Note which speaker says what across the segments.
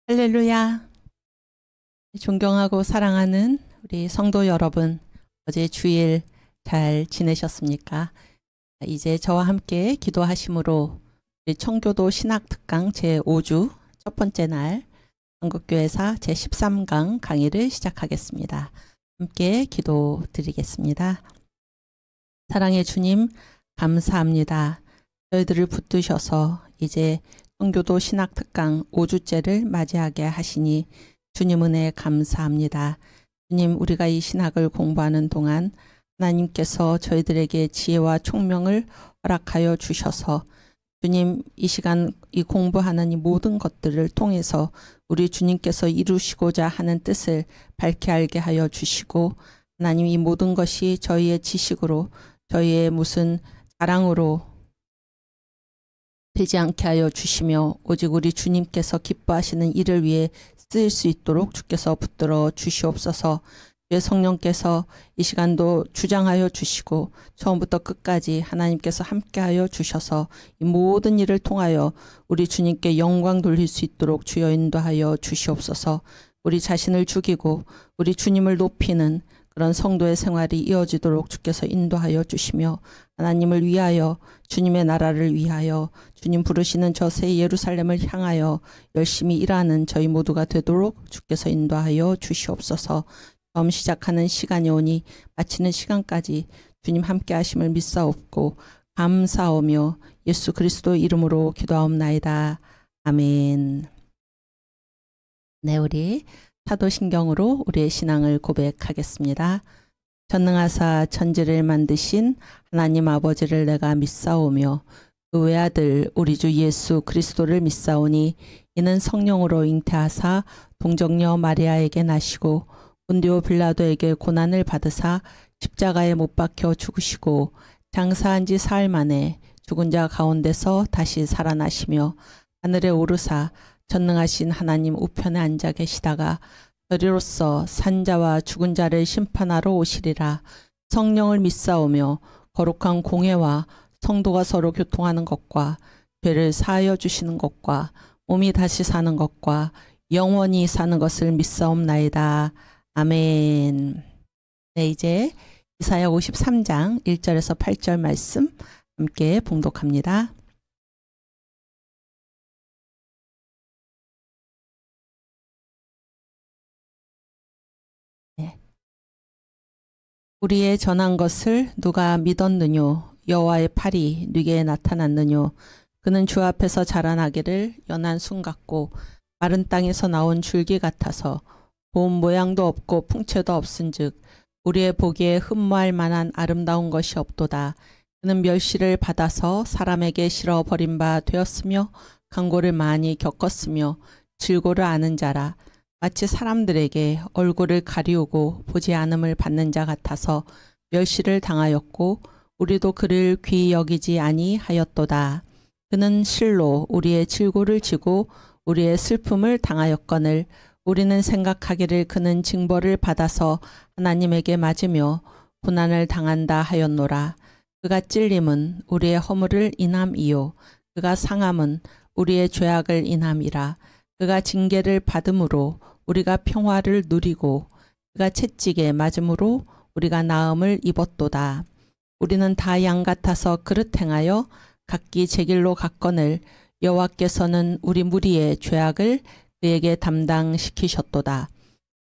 Speaker 1: 할렐루야. 존경하고 사랑하는 우리 성도 여러분, 어제 주일 잘 지내셨습니까? 이제 저와 함께 기도하심으로 우리 청교도 신학특강 제5주 첫 번째 날 한국교회사 제13강 강의를 시작하겠습니다. 함께 기도 드리겠습니다. 사랑의 주님, 감사합니다. 저희들을 붙드셔서 이제 청교도 신학특강 5주째를 맞이하게 하시니 주님 은혜 감사합니다. 주님, 우리가 이 신학을 공부하는 동안 하나님께서 저희들에게 지혜와 총명을 허락하여 주셔서 주님, 이 시간 이 공부하는 이 모든 것들을 통해서 우리 주님께서 이루시고자 하는 뜻을 밝히 알게 하여 주시고, 하나님, 이 모든 것이 저희의 지식으로, 저희의 무슨 자랑으로 되지 않게 하여 주시며, 오직 우리 주님께서 기뻐하시는 일을 위해 쓰일 수 있도록 주께서 붙들어 주시옵소서. 주의 성령께서 이 시간도 주장하여 주시고 처음부터 끝까지 하나님께서 함께하여 주셔서 이 모든 일을 통하여 우리 주님께 영광 돌릴 수 있도록 주여 인도하여 주시옵소서. 우리 자신을 죽이고 우리 주님을 높이는 그런 성도의 생활이 이어지도록 주께서 인도하여 주시며, 하나님을 위하여, 주님의 나라를 위하여, 주님 부르시는 저 새 예루살렘을 향하여 열심히 일하는 저희 모두가 되도록 주께서 인도하여 주시옵소서. 처음 시작하는 시간이 오니 마치는 시간까지 주님 함께 하심을 믿사옵고 감사하며 예수 그리스도 이름으로 기도하옵나이다. 아멘. 네, 우리 사도신경으로 우리의 신앙을 고백하겠습니다. 전능하사 천지를 만드신 하나님 아버지를 내가 믿사오며 그 외아들 우리 주 예수 그리스도를 믿사오니 이는 성령으로 잉태하사 동정녀 마리아에게 나시고 본디오 빌라도에게 고난을 받으사 십자가에 못 박혀 죽으시고 장사한 지 사흘 만에 죽은 자 가운데서 다시 살아나시며 하늘에 오르사 전능하신 하나님 우편에 앉아 계시다가 저리로서 산자와 죽은 자를 심판하러 오시리라. 성령을 믿사오며 거룩한 공회와 성도가 서로 교통하는 것과 죄를 사하여 주시는 것과 몸이 다시 사는 것과 영원히 사는 것을 믿사옵나이다. 아멘. 네, 이제 이사야 53장 1절에서 8절 말씀 함께 봉독합니다. 네. 우리의 전한 것을 누가 믿었느뇨? 여호와의 팔이 네게 나타났느뇨? 그는 주 앞에서 자라나기를 연한 순 같고 마른 땅에서 나온 줄기 같아서 봄 모양도 없고 풍채도 없은즉 우리의 보기에 흠모할 만한 아름다운 것이 없도다. 그는 멸시를 받아서 사람에게 실어 버린 바 되었으며 강고를 많이 겪었으며 질고를 아는 자라. 마치 사람들에게 얼굴을 가리우고 보지 않음을 받는 자 같아서 멸시를 당하였고 우리도 그를 귀히 여기지 아니하였도다. 그는 실로 우리의 질고를 지고 우리의 슬픔을 당하였거늘 우리는 생각하기를 그는 징벌을 받아서 하나님에게 맞으며 고난을 당한다 하였노라. 그가 찔림은 우리의 허물을 인함이요 그가 상함은 우리의 죄악을 인함이라. 그가 징계를 받음으로 우리가 평화를 누리고 그가 채찍에 맞음으로 우리가 나음을 입었도다. 우리는 다 양 같아서 그릇 행하여 각기 제 길로 갔거늘 여호와께서는 우리 무리의 죄악을 그에게 담당시키셨도다.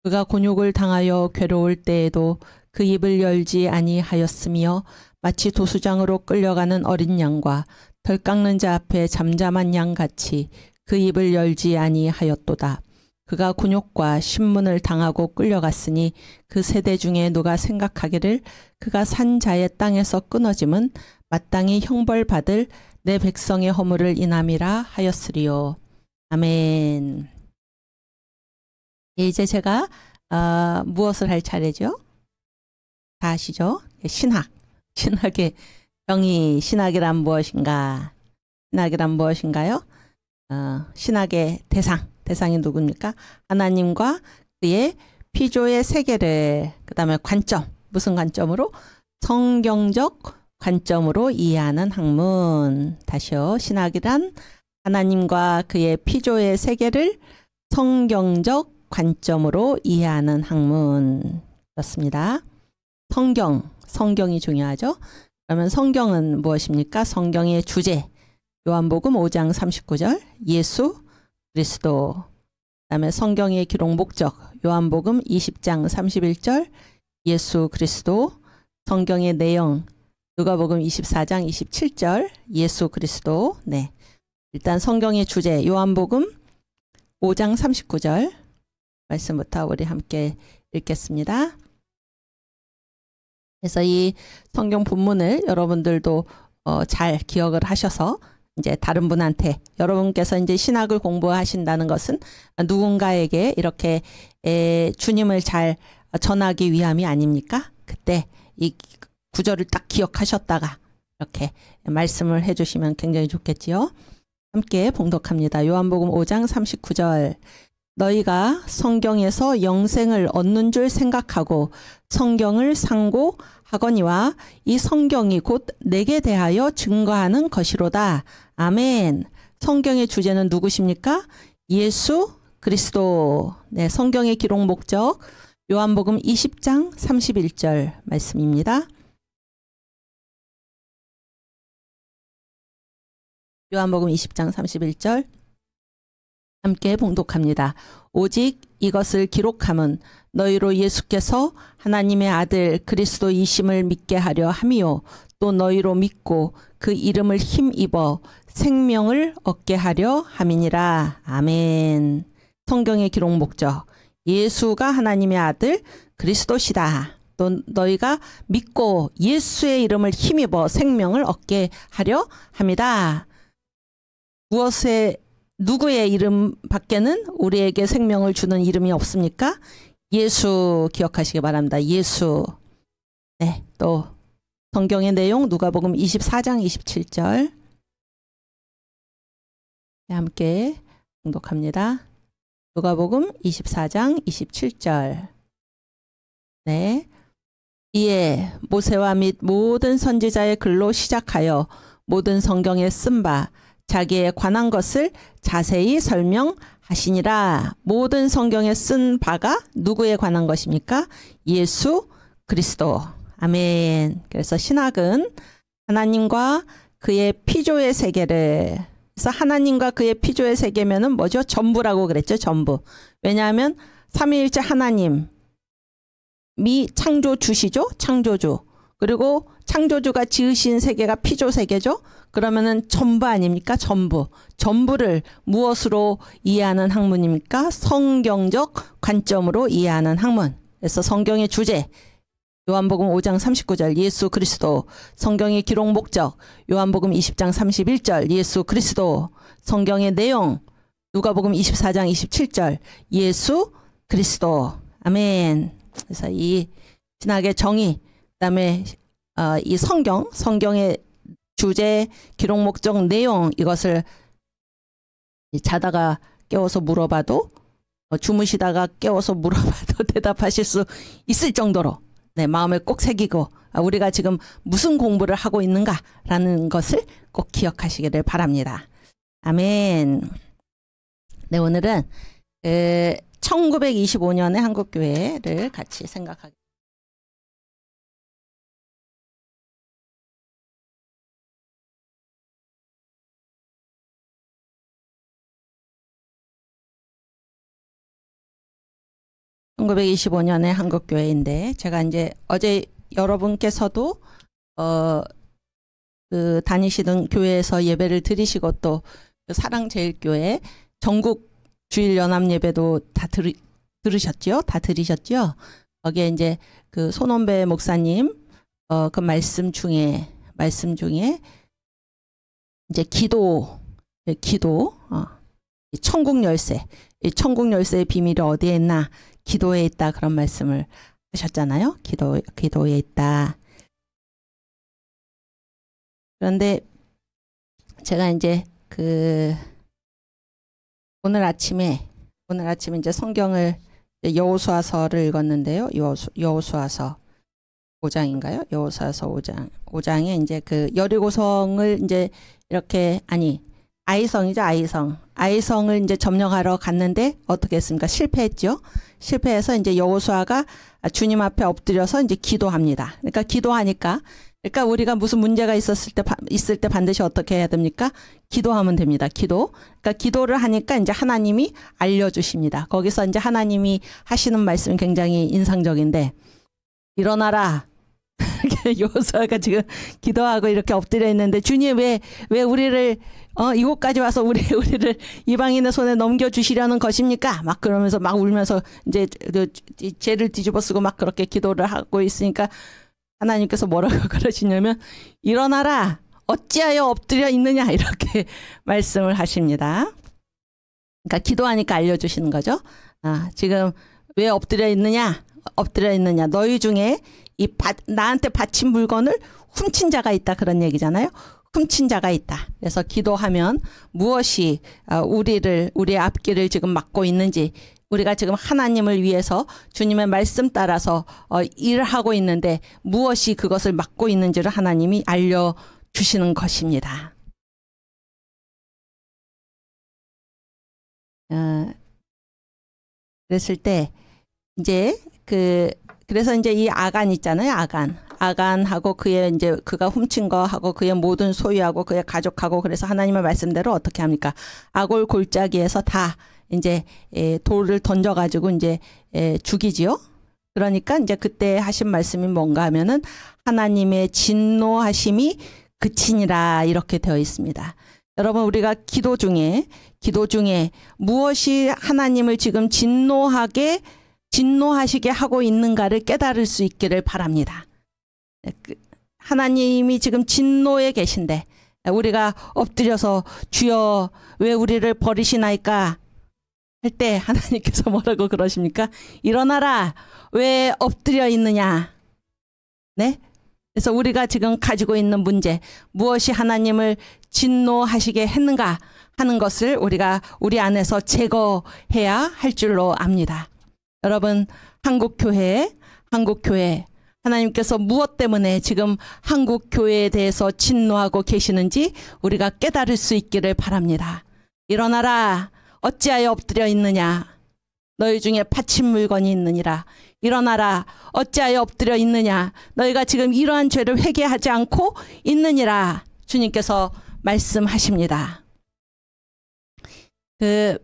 Speaker 1: 그가 곤욕을 당하여 괴로울 때에도 그 입을 열지 아니하였으며 마치 도수장으로 끌려가는 어린 양과 덜 깎는 자 앞에 잠잠한 양같이 그 입을 열지 아니하였도다. 그가 곤욕과 신문을 당하고 끌려갔으니 그 세대 중에 누가 생각하기를 그가 산 자의 땅에서 끊어짐은 마땅히 형벌받을 내 백성의 허물을 인함이라 하였으리요. 아멘. 이제 제가 무엇을 할 차례죠? 다 아시죠? 신학. 신학의 정의. 신학이란 무엇인가? 신학이란 무엇인가요? 신학의 대상이 누굽니까? 하나님과 그의 피조의 세계를, 그 다음에 관점, 무슨 관점으로? 성경적 관점으로 이해하는 학문. 다시요. 신학이란 하나님과 그의 피조의 세계를 성경적 관점으로 이해하는 학문이었습니다. 성경이 중요하죠. 그러면 성경은 무엇입니까? 성경의 주제, 요한복음 5장 39절, 예수 그리스도. 그다음에 성경의 기록 목적, 요한복음 20장 31절, 예수 그리스도. 성경의 내용, 누가복음 24장 27절, 예수 그리스도. 네, 일단 성경의 주제, 요한복음 5장 39절 말씀부터 우리 함께 읽겠습니다. 그래서 이 성경 본문을 여러분들도 잘 기억을 하셔서 이제 다른 분한테, 여러분께서 이제 신학을 공부하신다는 것은 누군가에게 이렇게 주님을 잘 전하기 위함이 아닙니까? 그때 이 구절을 딱 기억하셨다가 이렇게 말씀을 해주시면 굉장히 좋겠지요. 함께 봉독합니다. 요한복음 5장 39절. 너희가 성경에서 영생을 얻는 줄 생각하고 성경을 상고하거니와 이 성경이 곧 내게 대하여 증거하는 것이로다. 아멘. 성경의 주제는 누구십니까? 예수 그리스도. 네, 성경의 기록 목적 요한복음 20장 31절 말씀입니다. 요한복음 20장 31절 함께 봉독합니다. 오직 이것을 기록함은 너희로 예수께서 하나님의 아들 그리스도이심을 믿게 하려 함이요 또 너희로 믿고 그 이름을 힘입어 생명을 얻게 하려 함이니라. 아멘. 성경의 기록 목적, 예수가 하나님의 아들 그리스도시다. 또 너희가 믿고 예수의 이름을 힘입어 생명을 얻게 하려 함이다. 누구의 이름 밖에는 우리에게 생명을 주는 이름이 없습니까? 예수 기억하시기 바랍니다. 예수. 네, 또 성경의 내용 누가복음 24장 27절 네, 함께 봉독합니다. 누가복음 24장 27절. 네. 이에 모세와 및 모든 선지자의 글로 시작하여 모든 성경에 쓴 바 자기에 관한 것을 자세히 설명하시니라. 모든 성경에 쓴 바가 누구에 관한 것입니까? 예수 그리스도. 아멘. 그래서 신학은 하나님과 그의 피조의 세계를, 그래서 하나님과 그의 피조의 세계면은 뭐죠? 전부라고 그랬죠. 전부. 왜냐하면 삼위일체 하나님이 창조주시죠. 창조주. 그리고 창조주가 지으신 세계가 피조 세계죠. 그러면은 전부 아닙니까? 전부. 전부를 무엇으로 이해하는 학문입니까? 성경적 관점으로 이해하는 학문. 그래서 성경의 주제, 요한복음 5장 39절 예수 그리스도. 성경의 기록 목적, 요한복음 20장 31절 예수 그리스도. 성경의 내용, 누가복음 24장 27절 예수 그리스도. 아멘. 그래서 이 신학의 정의, 그다음에 이 성경의 주제, 기록 목적, 내용, 이것을 자다가 깨워서 물어봐도, 주무시다가 깨워서 물어봐도 대답하실 수 있을 정도로 네, 마음에 꼭 새기고 우리가 지금 무슨 공부를 하고 있는가라는 것을 꼭 기억하시기를 바랍니다. 아멘. 네, 오늘은 1925년의 한국교회를 같이 생각하겠습니다. (1925년의) 한국교회인데, 제가 이제 어제 여러분께서도 그 다니시던 교회에서 예배를 드리시고 또 사랑제일교회 전국 주일 연합 예배도 다 들으셨죠? 다 들으셨죠? 거기에 이제 그 손원배 목사님 그 말씀 중에 이제 기도 천국 열쇠, 이 천국 열쇠의 비밀이 어디에 있나? 기도에 있다, 그런 말씀을 하셨잖아요. 기도에 있다. 그런데 제가 이제 오늘 아침에 이제 성경을 여호수아서를 읽었는데요. 여호수아서 5장인가요? 여호수아서 5장에 이제 그 여리고성을 이제 이렇게 아이성이죠, 아이성. 아이성을 이제 점령하러 갔는데 어떻게 했습니까? 실패했죠. 실패해서 이제 여호수아가 주님 앞에 엎드려서 이제 기도합니다. 그러니까 기도하니까, 그러니까 우리가 무슨 문제가 있을 때 반드시 어떻게 해야 됩니까? 기도하면 됩니다. 기도. 그러니까 기도를 하니까 이제 하나님이 알려주십니다. 거기서 이제 하나님이 하시는 말씀이 굉장히 인상적인데, 일어나라. 여호수아가 지금 기도하고 이렇게 엎드려 있는데, 주님 왜 우리를 이곳까지 와서 우리를 이방인의 손에 넘겨주시려는 것입니까? 막 그러면서 막 울면서 이제 죄를 뒤집어 쓰고 막 그렇게 기도를 하고 있으니까 하나님께서 뭐라고 그러시냐면, 일어나라, 어찌하여 엎드려 있느냐, 이렇게 말씀을 하십니다. 그러니까 기도하니까 알려주시는 거죠. 지금 왜 엎드려 있느냐? 너희 중에 나한테 바친 물건을 훔친 자가 있다, 그런 얘기잖아요. 훔친 자가 있다. 그래서 기도하면 무엇이 우리의 앞길을 지금 막고 있는지, 우리가 지금 하나님을 위해서 주님의 말씀 따라서 일을 하고 있는데 무엇이 그것을 막고 있는지를 하나님이 알려주시는 것입니다. 그랬을 때 이제 그래서 이제 이 아간 있잖아요. 아간하고 그가 훔친 거하고 그의 모든 소유하고 그의 가족하고, 그래서 하나님의 말씀대로 어떻게 합니까? 아골 골짜기에서 다 이제 돌을 던져가지고 이제 죽이지요. 그러니까 이제 그때 하신 말씀이 뭔가 하면은 하나님의 진노하심이 그치니라, 이렇게 되어 있습니다. 여러분, 우리가 기도 중에 무엇이 하나님을 지금 진노하시게 하고 있는가를 깨달을 수 있기를 바랍니다. 하나님이 지금 진노에 계신데 우리가 엎드려서 주여 왜 우리를 버리시나이까 할 때 하나님께서 뭐라고 그러십니까? 일어나라, 왜 엎드려 있느냐. 네? 그래서 우리가 지금 가지고 있는 문제, 무엇이 하나님을 진노하시게 했는가 하는 것을 우리가 우리 안에서 제거해야 할 줄로 압니다. 여러분, 한국교회 하나님께서 무엇 때문에 지금 한국교회에 대해서 진노하고 계시는지 우리가 깨달을 수 있기를 바랍니다. 일어나라, 어찌하여 엎드려 있느냐. 너희 중에 바친 물건이 있느니라. 일어나라, 어찌하여 엎드려 있느냐. 너희가 지금 이러한 죄를 회개하지 않고 있느니라. 주님께서 말씀하십니다. 그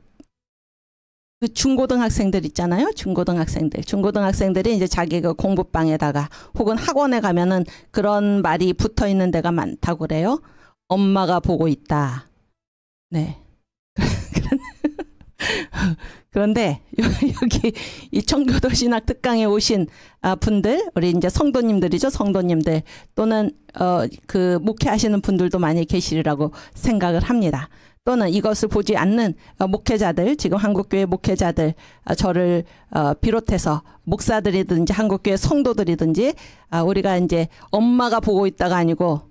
Speaker 1: 중고등학생들 있잖아요. 중고등학생들이 이제 자기 그 공부방에다가 혹은 학원에 가면은 그런 말이 붙어 있는 데가 많다고 그래요. 엄마가 보고 있다. 네. 그런데 여기 이 청교도 신학 특강에 오신 분들, 우리 이제 성도님들이죠. 성도님들 또는 그 목회하시는 분들도 많이 계시리라고 생각을 합니다. 또는 이것을 보지 않는 목회자들, 지금 한국교회 목회자들, 저를 비롯해서 목사들이든지 한국교회 성도들이든지, 우리가 이제 엄마가 보고 있다가 아니고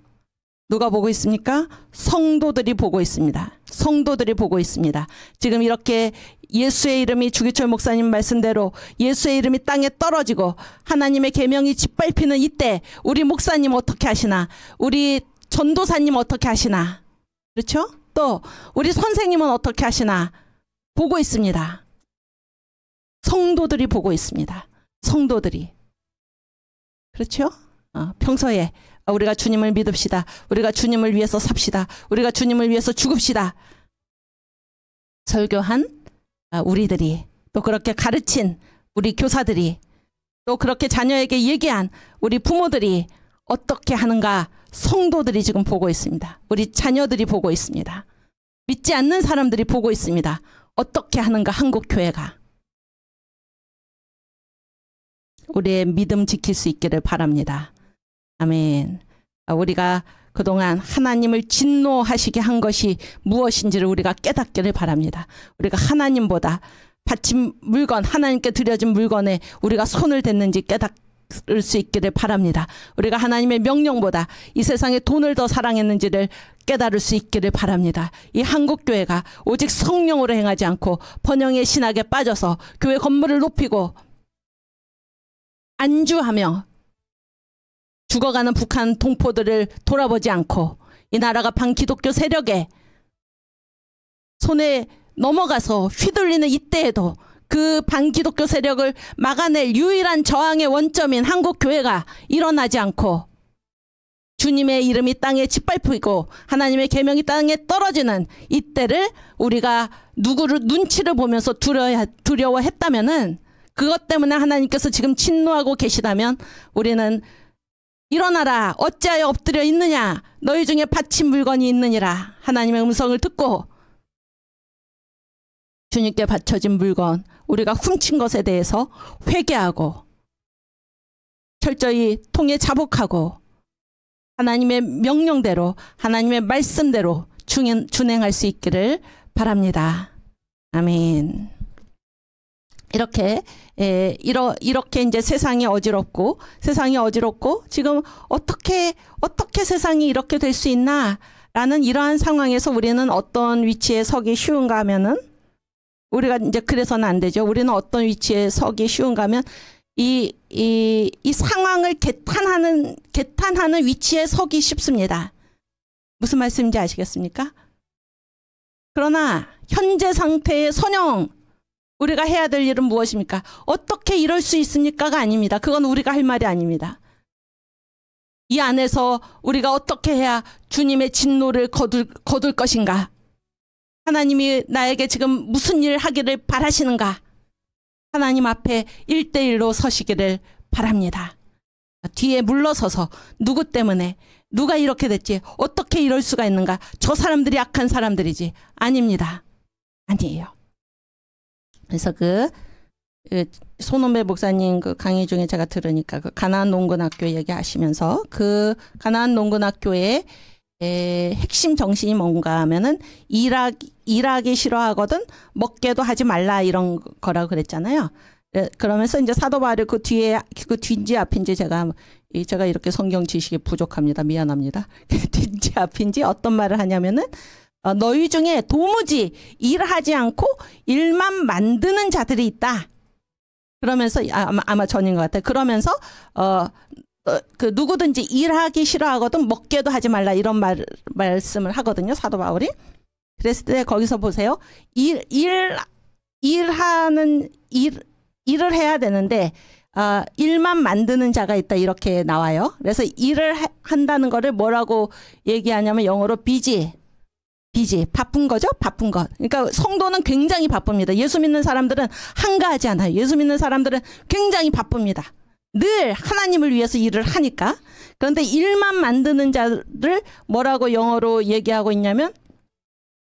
Speaker 1: 누가 보고 있습니까? 성도들이 보고 있습니다. 성도들이 보고 있습니다. 지금 이렇게 예수의 이름이, 주기철 목사님 말씀대로 예수의 이름이 땅에 떨어지고 하나님의 계명이 짓밟히는 이때 우리 목사님 어떻게 하시나, 우리 전도사님 어떻게 하시나, 그렇죠? 또 우리 선생님은 어떻게 하시나 보고 있습니다. 성도들이 보고 있습니다. 성도들이. 그렇죠? 평소에 우리가 주님을 믿읍시다. 우리가 주님을 위해서 삽시다. 우리가 주님을 위해서 죽읍시다. 설교한 우리들이, 또 그렇게 가르친 우리 교사들이, 또 그렇게 자녀에게 얘기한 우리 부모들이 어떻게 하는가 성도들이 지금 보고 있습니다. 우리 자녀들이 보고 있습니다. 믿지 않는 사람들이 보고 있습니다. 어떻게 하는가 한국교회가. 우리의 믿음 지킬 수 있기를 바랍니다. 아멘. 우리가 그동안 하나님을 진노하시게 한 것이 무엇인지를 우리가 깨닫기를 바랍니다. 우리가 하나님보다 바친 물건, 하나님께 드려진 물건에 우리가 손을 댔는지 깨달을 수 있기를 바랍니다. 우리가 하나님의 명령보다 이 세상에 돈을 더 사랑했는지를 깨달을 수 있기를 바랍니다. 이 한국교회가 오직 성령으로 행하지 않고 번영의 신학에 빠져서 교회 건물을 높이고 안주하며 죽어가는 북한 동포들을 돌아보지 않고 이 나라가 반기독교 세력에 손에 넘어가서 휘둘리는 이때에도 그 반기독교 세력을 막아낼 유일한 저항의 원점인 한국교회가 일어나지 않고 주님의 이름이 땅에 짓밟히고 하나님의 계명이 땅에 떨어지는 이때를 우리가 누구를 눈치를 보면서 두려워했다면은, 그것 때문에 하나님께서 지금 진노하고 계시다면 우리는 일어나라, 어찌하여 엎드려 있느냐, 너희 중에 바친 물건이 있느니라. 하나님의 음성을 듣고 주님께 바쳐진 물건, 우리가 훔친 것에 대해서 회개하고 철저히 통에 자복하고 하나님의 명령대로, 하나님의 말씀대로 준행할 수 있기를 바랍니다. 아멘. 이렇게 이제 세상이 어지럽고 지금 어떻게 세상이 이렇게 될 수 있나라는 이러한 상황에서 우리는 어떤 위치에 서기 쉬운가 하면은, 우리가 이제 그래서는 안 되죠. 우리는 어떤 위치에 서기 쉬운가 하면 이 상황을 개탄하는 위치에 서기 쉽습니다. 무슨 말씀인지 아시겠습니까? 그러나 현재 상태의 선영, 우리가 해야 될 일은 무엇입니까? 어떻게 이럴 수 있습니까가 아닙니다. 그건 우리가 할 말이 아닙니다. 이 안에서 우리가 어떻게 해야 주님의 진노를 거둘 것인가? 하나님이 나에게 지금 무슨 일 하기를 바라시는가? 하나님 앞에 1대1로 서시기를 바랍니다. 뒤에 물러서서 누구 때문에, 누가 이렇게 됐지, 어떻게 이럴 수가 있는가, 저 사람들이 악한 사람들이지. 아닙니다. 아니에요. 그래서 손원배 목사님 그 강의 중에 제가 들으니까 그 가나안 농군학교 얘기하시면서 그 가나안 농군학교의 핵심 정신이 뭔가 하면은 일하기 싫어하거든 먹게도 하지 말라, 이런 거라고 그랬잖아요. 그러면서 이제 사도 바울이 그 뒤에, 그 뒤인지 앞인지 제가 이렇게 성경 지식이 부족합니다. 미안합니다. 뒤인지 앞인지 어떤 말을 하냐면은, 너희 중에 도무지 일하지 않고 일만 만드는 자들이 있다. 그러면서 아마 전인 것 같아요. 그러면서 그 누구든지 일하기 싫어하거든 먹게도 하지 말라, 이런 말씀을 하거든요, 사도 바울이. 그랬을 때 거기서 보세요. 일을 해야 되는데 일만 만드는 자가 있다, 이렇게 나와요. 그래서 일을 한다는 거를 뭐라고 얘기하냐면 영어로 busy, 바쁜 거죠. 바쁜 것. 그러니까 성도는 굉장히 바쁩니다. 예수 믿는 사람들은 한가하지 않아요. 예수 믿는 사람들은 굉장히 바쁩니다. 늘 하나님을 위해서 일을 하니까. 그런데 일만 만드는 자를 뭐라고 영어로 얘기하고 있냐면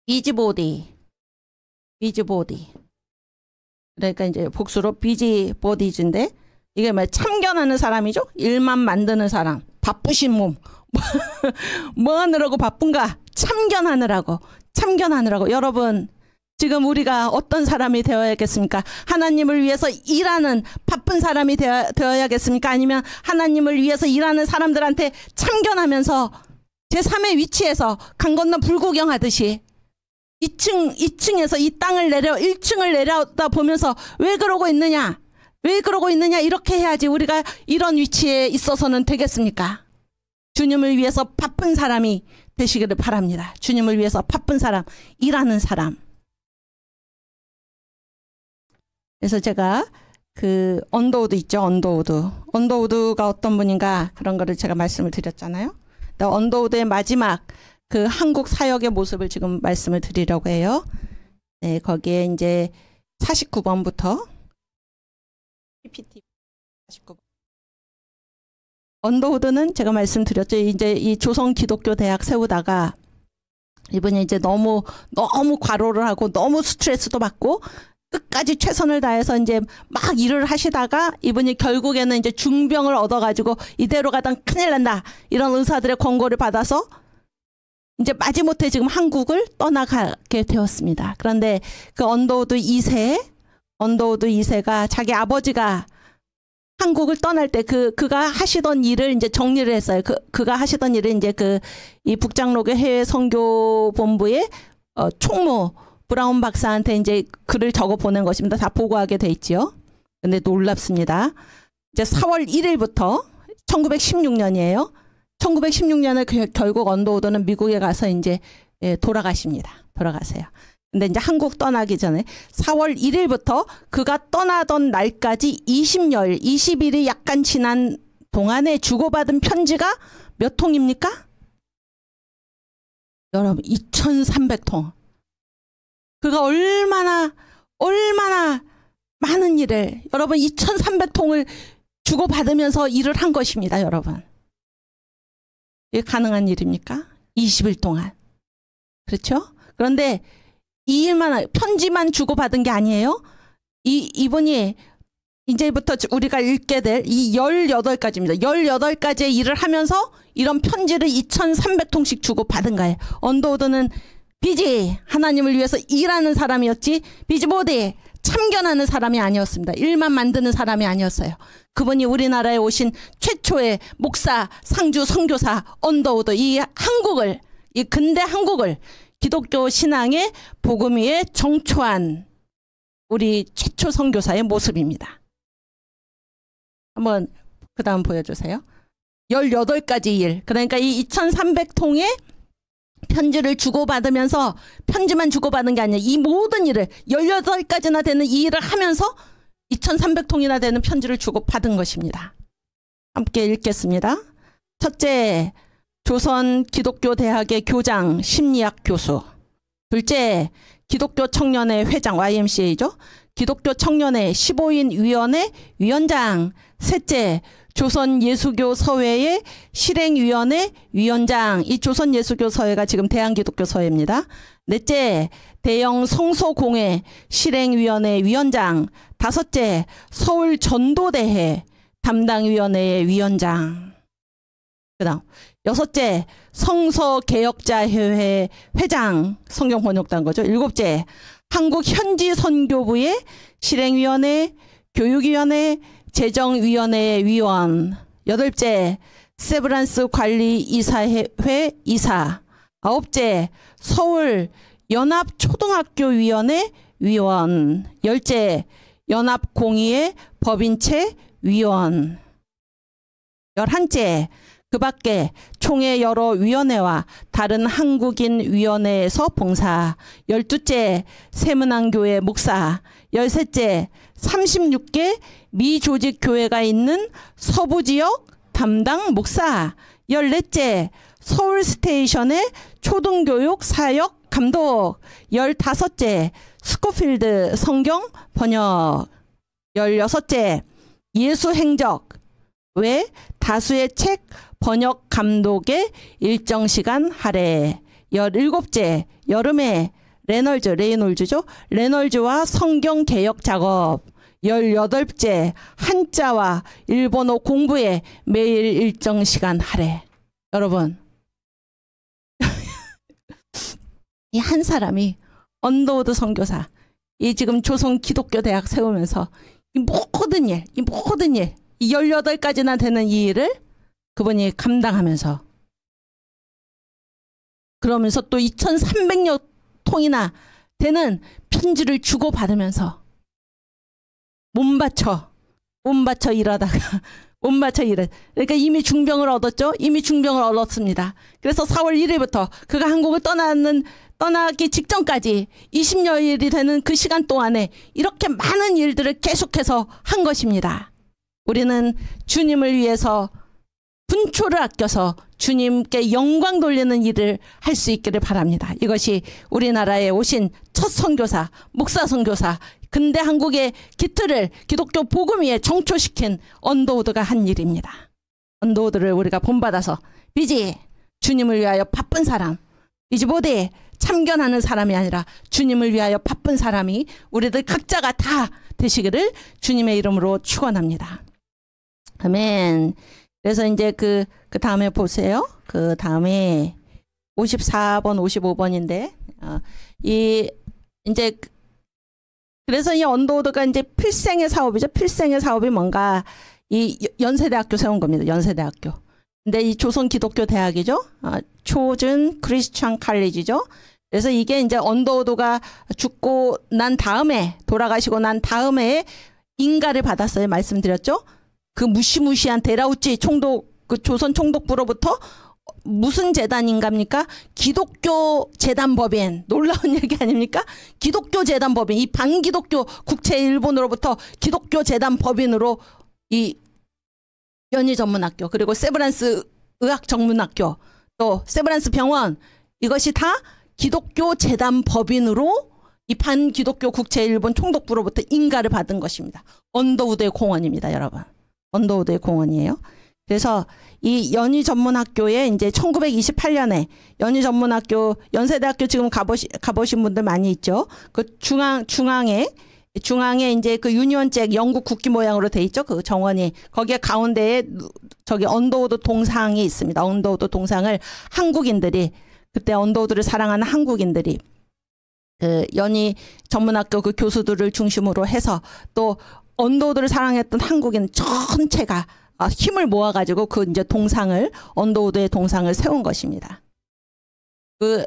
Speaker 1: busybody. 그러니까 이제 복수로 busybodies인데, 이게 뭐 참견하는 사람이죠. 일만 만드는 사람, 바쁘신 몸. 뭐 하느라고 바쁜가? 참견하느라고. 여러분, 지금 우리가 어떤 사람이 되어야겠습니까? 하나님을 위해서 일하는 바쁜 사람이 되어야겠습니까? 아니면 하나님을 위해서 일하는 사람들한테 참견하면서 제3의 위치에서 강 건너 불구경하듯이 2층에서 이 땅을 1층을 내려다 보면서 왜 그러고 있느냐, 이렇게 해야지 우리가 이런 위치에 있어서는 되겠습니까? 주님을 위해서 바쁜 사람이 되시기를 바랍니다. 주님을 위해서 바쁜 사람, 일하는 사람. 그래서 제가 그 언더우드 있죠, 언더우드가 어떤 분인가, 그런 거를 제가 말씀을 드렸잖아요. 언더우드의 마지막 그 한국 사역의 모습을 지금 말씀을 드리려고 해요. 네, 거기에 이제 49번부터 PPT 49번. 언더우드는 제가 말씀드렸죠. 이제 이 조선 기독교 대학 세우다가 이분이 이제 너무 과로를 하고 너무 스트레스도 받고 끝까지 최선을 다해서 이제 막 일을 하시다가 이분이 결국에는 이제 중병을 얻어가지고 이대로 가다 큰일 난다, 이런 의사들의 권고를 받아서 이제 마지못해 지금 한국을 떠나가게 되었습니다. 그런데 그 언더우드 2세가 자기 아버지가 한국을 떠날 때 그가 하시던 일을 이제 정리를 했어요. 그가 하시던 일을 이제 이 북장로교 해외 선교본부의 총무 브라운 박사한테 이제 글을 적어 보낸 것입니다. 다 보고하게 돼 있지요. 근데 놀랍습니다. 이제 4월 1일부터 1916년이에요. 1916년에 결국 언더우드는 미국에 가서 이제 돌아가십니다. 돌아가세요. 근데 이제 한국 떠나기 전에 4월 1일부터 그가 떠나던 날까지 20열, 20일이 약간 지난 동안에 주고받은 편지가 몇 통입니까? 여러분 2300통. 그가 얼마나 많은 일을 여러분 2300통을 주고받으면서 일을 한 것입니다. 여러분. 이게 가능한 일입니까? 20일 동안. 그렇죠? 그런데 이 일만 편지만 주고받은 게 아니에요. 이분이 이제부터 우리가 읽게 될 이 18가지입니다. 18가지의 일을 하면서 이런 편지를 2300통씩 주고받은 거예요. 언더우드는 비지 하나님을 위해서 일하는 사람이었지 비지보드 참견하는 사람이 아니었습니다. 일만 만드는 사람이 아니었어요. 그분이 우리나라에 오신 최초의 목사, 상주, 선교사 언더우드 이 한국을 이 근대 한국을 기독교 신앙의 복음 위에 정초한 우리 최초 선교사의 모습입니다. 한번 그 다음 보여주세요. 18가지 일. 그러니까 이 2300통의 편지를 주고받으면서 편지만 주고받은 게 아니라 이 모든 일을 18가지나 되는 이 일을 하면서 2300통이나 되는 편지를 주고받은 것입니다. 함께 읽겠습니다. 첫째, 조선 기독교 대학의 교장, 심리학 교수. 둘째, 기독교 청년회 회장, YMCA죠. 기독교 청년회 15인 위원회 위원장. 셋째, 조선 예수교 서회의 실행위원회 위원장. 이 조선 예수교 서회가 지금 대한기독교 서회입니다. 넷째, 대영 성소공회 실행위원회 위원장. 다섯째, 서울 전도대회 담당위원회 위원장. 그 다음 여섯째, 성서개혁자회회 회장, 성경 번역단 거죠. 일곱째, 한국현지선교부의 실행위원회, 교육위원회, 재정위원회 위원. 여덟째, 세브란스 관리이사회 이사. 아홉째, 서울 연합초등학교위원회 위원. 열째, 연합공의회 법인체 위원. 11째, 그 밖에 총회 여러 위원회와 다른 한국인 위원회에서 봉사. 12째, 세문안교회 목사. 13째, 36개 미조직 교회가 있는 서부지역 담당 목사. 14째, 서울스테이션의 초등교육 사역 감독. 15째, 스코필드 성경 번역. 16째, 예수행적 외 다수의 책 번역 감독의 일정 시간 할애. 17째, 여름에 레놀즈죠. 레놀즈와 성경 개혁 작업. 18째, 한자와 일본어 공부에 매일 일정 시간 할애. 여러분, 이 한 사람이 언더우드 선교사, 이 지금 조선 기독교 대학 세우면서 이 모든 일, 이 18가지나 되는 이 일을 그분이 감당하면서 그러면서 또 2300여 통이나 되는 편지를 주고받으면서 몸바쳐 일하다가 그러니까 이미 중병을 얻었죠. 이미 중병을 얻었습니다. 그래서 4월 1일부터 그가 한국을 떠나기 직전까지 20여일이 되는 그 시간 동안에 이렇게 많은 일들을 계속해서 한 것입니다. 우리는 주님을 위해서 분초를 아껴서 주님께 영광 돌리는 일을 할 수 있기를 바랍니다. 이것이 우리나라에 오신 첫 선교사, 목사 선교사, 근대 한국의 기틀을 기독교 복음 위에 정초시킨 언더우드가 한 일입니다. 언더우드를 우리가 본받아서 비지, 주님을 위하여 바쁜 사람, 비지보드 참견하는 사람이 아니라 주님을 위하여 바쁜 사람이 우리들 각자가 다 되시기를 주님의 이름으로 축원합니다. 아멘. 그래서 이제 그 다음에 보세요. 그 다음에 54번, 55번인데, 그래서 이 언더우드가 이제 필생의 사업이죠. 필생의 사업이 뭔가 이 연세대학교 세운 겁니다. 연세대학교. 근데 이 조선 기독교 대학이죠. 초준 크리스천 칼리지죠. 그래서 이게 이제 언더우드가 죽고 난 다음에, 돌아가시고 난 다음에 인가를 받았어요. 말씀드렸죠. 그 무시무시한 데라우치 총독, 그 조선 총독부로부터 무슨 재단인갑니까? 기독교 재단법인. 놀라운 얘기 아닙니까? 기독교 재단법인. 이 반기독교 국채 일본으로부터 기독교 재단법인으로 이 연희전문학교, 그리고 세브란스 의학전문학교, 또 세브란스 병원, 이것이 다 기독교 재단법인으로 이 반기독교 국채 일본 총독부로부터 인가를 받은 것입니다. 언더우드의 공원입니다, 여러분. 언더우드의 공원이에요. 그래서 이 연희전문학교에 이제 1928년에 연희전문학교, 연세대학교 지금 가보신 분들 많이 있죠. 그 중앙에 이제 그 유니온잭 영국 국기 모양으로 돼 있죠. 그 정원이. 거기에 가운데에 저기 언더우드 동상이 있습니다. 언더우드 동상을 한국인들이, 그때 언더우드를 사랑하는 한국인들이 그 연희전문학교 그 교수들을 중심으로 해서 또 언더우드를 사랑했던 한국인 전체가 힘을 모아가지고 그 이제 동상을, 언더우드의 동상을 세운 것입니다. 그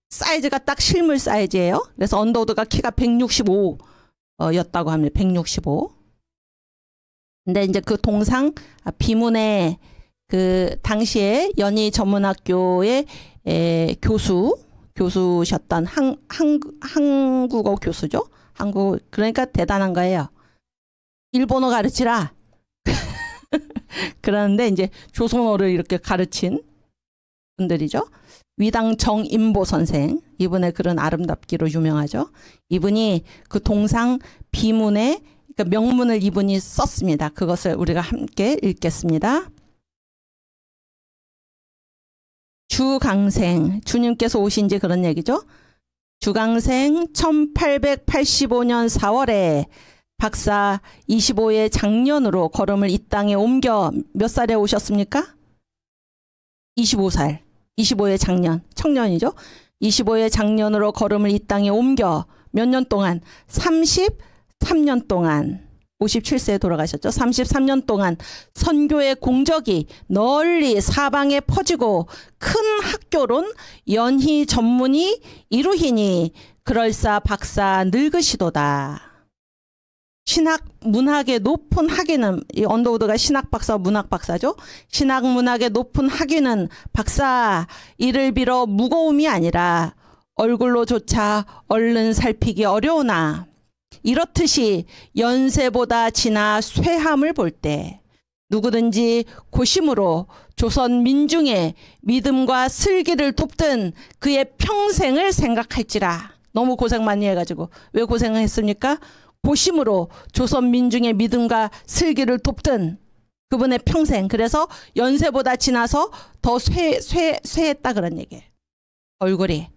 Speaker 1: 사이즈가 딱 실물 사이즈예요. 그래서 언더우드가 키가 165 였다고 합니다. 165. 근데 이제 그 동상 비문에 그 당시에 연희전문학교의 교수셨던 한국어 교수죠. 그러니까 대단한 거예요. 일본어 가르치라. 그러는데 이제 조선어를 이렇게 가르친 분들이죠. 위당 정인보 선생, 이분의 글은 아름답기로 유명하죠. 이분이 그 동상 비문에, 그러니까 명문을 이분이 썼습니다. 그것을 우리가 함께 읽겠습니다. 주강생, 주님께서 오신 지 그런 얘기죠. 주강생 1885년 4월에 박사 25의 장년으로 걸음을 이 땅에 옮겨 몇 살에 오셨습니까? 25살. 25의 장년, 청년이죠. 25의 장년으로 걸음을 이 땅에 옮겨 몇 년 동안? 33년 동안, 57세에 돌아가셨죠. 33년 동안 선교의 공적이 널리 사방에 퍼지고 큰 학교론 연희전문이 이루히니 그럴싸 박사 늙으시도다. 신학 문학의 높은 학위는, 이 언더우드가 신학 박사, 문학 박사죠. 신학 문학의 높은 학위는 박사, 이를 빌어 무거움이 아니라 얼굴로조차 얼른 살피기 어려우나, 이렇듯이 연세보다 지나 쇠함을 볼 때 누구든지 고심으로 조선 민중의 믿음과 슬기를 돕든 그의 평생을 생각할지라. 너무 고생 많이 해가지고. 왜 고생을 했습니까? 고심으로 조선 민중의 믿음과 슬기를 돕든 그분의 평생. 그래서 연세보다 지나서 더 쇠했다 그런 얘기예요. 얼굴이.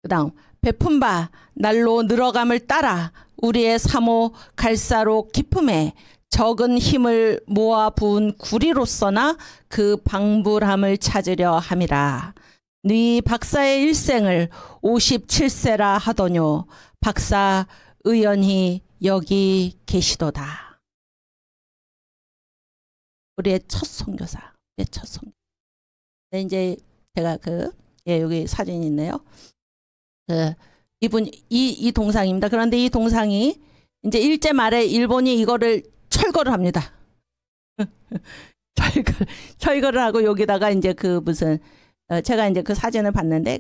Speaker 1: 그 다음 베푼 바 날로 늘어감을 따라 우리의 사모 갈사로 깊음에 적은 힘을 모아 부은 구리로서나 그 방불함을 찾으려 함이라. 네 박사의 일생을 57세라 하더뇨. 박사 의연히 여기 계시도다. 우리의 첫 선교사. 우리의 첫 선교. 네, 이제 제가 여기 사진이 있네요. 이분, 이 동상입니다. 그런데 이 동상이 이제 일제 말에 일본이 이거를 철거를 합니다. 철거를 하고 여기다가 이제 제가 이제 그 사진을 봤는데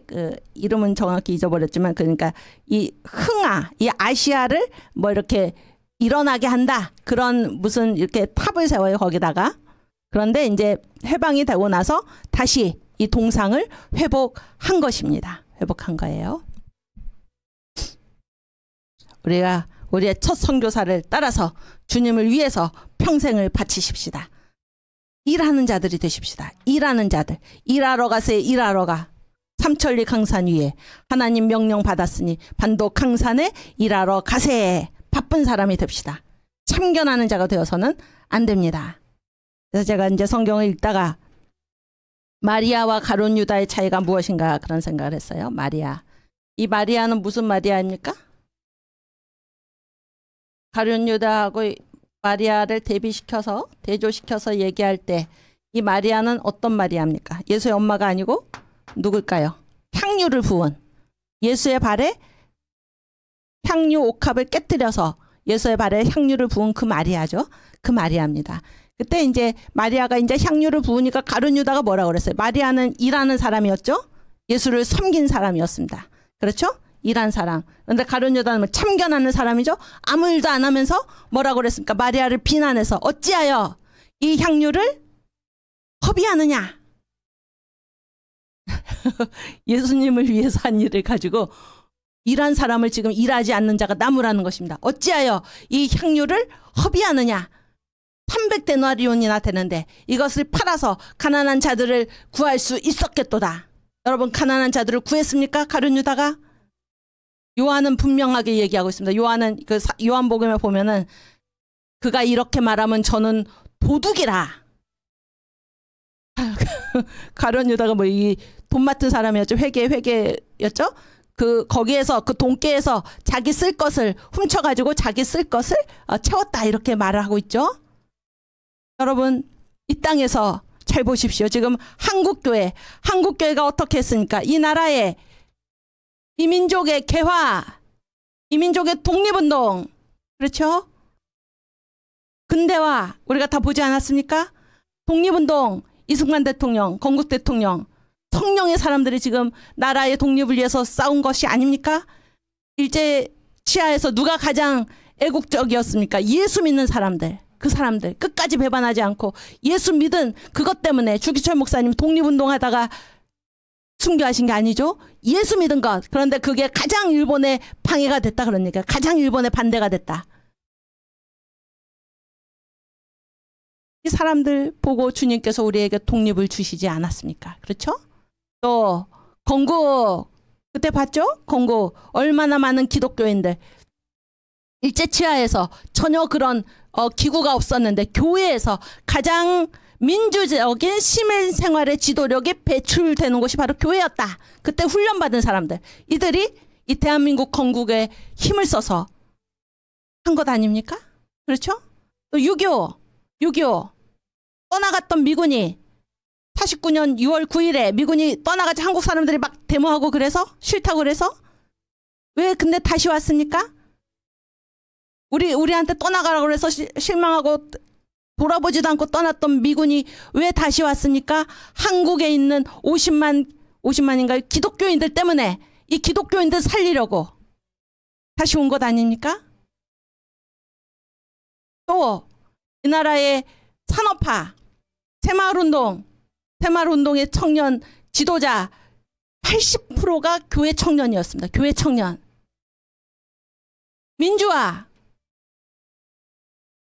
Speaker 1: 이름은 정확히 잊어버렸지만, 그러니까 이 흥하, 이 아시아를 뭐 이렇게 일어나게 한다. 그런 무슨 이렇게 탑을 세워요, 거기다가. 그런데 이제 해방이 되고 나서 다시 이 동상을 회복한 것입니다. 회복한 거예요. 우리가 우리의 첫 선교사를 따라서 주님을 위해서 평생을 바치십시다. 일하는 자들이 되십시다. 일하는 자들. 일하러 가세요. 일하러 가. 삼천리 강산 위에 하나님 명령 받았으니 반도 강산에 일하러 가세. 바쁜 사람이 됩시다. 참견하는 자가 되어서는 안 됩니다. 그래서 제가 이제 성경을 읽다가 마리아와 가룟 유다의 차이가 무엇인가 그런 생각을 했어요. 마리아. 이 마리아는 무슨 마리아입니까? 가룟 유다하고 마리아를 대조시켜서 얘기할 때 이 마리아는 어떤 마리아입니까? 예수의 엄마가 아니고 누굴까요? 향유를 부은, 예수의 발에 향유 옥합을 깨뜨려서 예수의 발에 향유를 부은 그 마리아죠. 그 마리아입니다. 그때 이제 마리아가 이제 향유를 부으니까 가룟 유다가 뭐라고 그랬어요? 마리아는 일하는 사람이었죠? 예수를 섬긴 사람이었습니다. 그렇죠? 일한 사람. 그런데 가룟 유다는 뭐 참견하는 사람이죠? 아무 일도 안 하면서 뭐라고 그랬습니까? 마리아를 비난해서 어찌하여 이 향유를 허비하느냐? 예수님을 위해서 한 일을 가지고 일한 사람을 지금 일하지 않는 자가 나무라는 것입니다. 어찌하여 이 향유를 허비하느냐? 300데나리온이나 되는데 이것을 팔아서 가난한 자들을 구할 수 있었겠도다. 여러분, 가난한 자들을 구했습니까? 가룟 유다가? 요한은 분명하게 얘기하고 있습니다. 요한은 그 요한복음에 보면은 그가 이렇게 말하면 저는 도둑이라. 가룟 유다가 뭐 이 돈 맡은 사람이었죠. 회계였죠. 거기에서 그 돈깨에서 자기 쓸 것을 훔쳐가지고 자기 쓸 것을 채웠다, 이렇게 말을 하고 있죠. 여러분, 이 땅에서 잘 보십시오. 지금 한국교회가 어떻게 했습니까? 이 나라의 이 민족의 개화, 이 민족의 독립운동, 그렇죠? 근대화 우리가 다 보지 않았습니까? 독립운동, 이승만 대통령, 건국 대통령, 성령의 사람들이 지금 나라의 독립을 위해서 싸운 것이 아닙니까? 일제 치하에서 누가 가장 애국적이었습니까? 예수 믿는 사람들. 그 사람들 끝까지 배반하지 않고 예수 믿은 그것 때문에 주기철 목사님 독립운동하다가 순교하신 게 아니죠. 예수 믿은 것. 그런데 그게 가장 일본에 방해가 됐다, 그런 얘기야. 가장 일본에 반대가 됐다. 이 사람들 보고 주님께서 우리에게 독립을 주시지 않았습니까? 그렇죠? 또 건국, 그때 봤죠? 건국 얼마나 많은 기독교인들, 일제 치하에서 전혀 그런 기구가 없었는데 교회에서 가장 민주적인 시민 생활의 지도력이 배출되는 곳이 바로 교회였다. 그때 훈련받은 사람들, 이들이 이 대한민국 건국에 힘을 써서 한 것 아닙니까? 그렇죠? 또 6.25 떠나갔던 미군이 49년 6월 9일에 미군이 떠나가지 한국 사람들이 막 데모하고 그래서 싫다고 그래서 왜 근데 다시 왔습니까? 우리한테 떠나가라고 그래서 실망하고 돌아보지도 않고 떠났던 미군이 왜 다시 왔습니까? 한국에 있는 50만인가요? 기독교인들 때문에, 이 기독교인들 살리려고 다시 온 것 아닙니까? 또 이 나라의 산업화, 새마을운동의 청년 지도자 80%가 교회 청년이었습니다. 교회 청년. 민주화,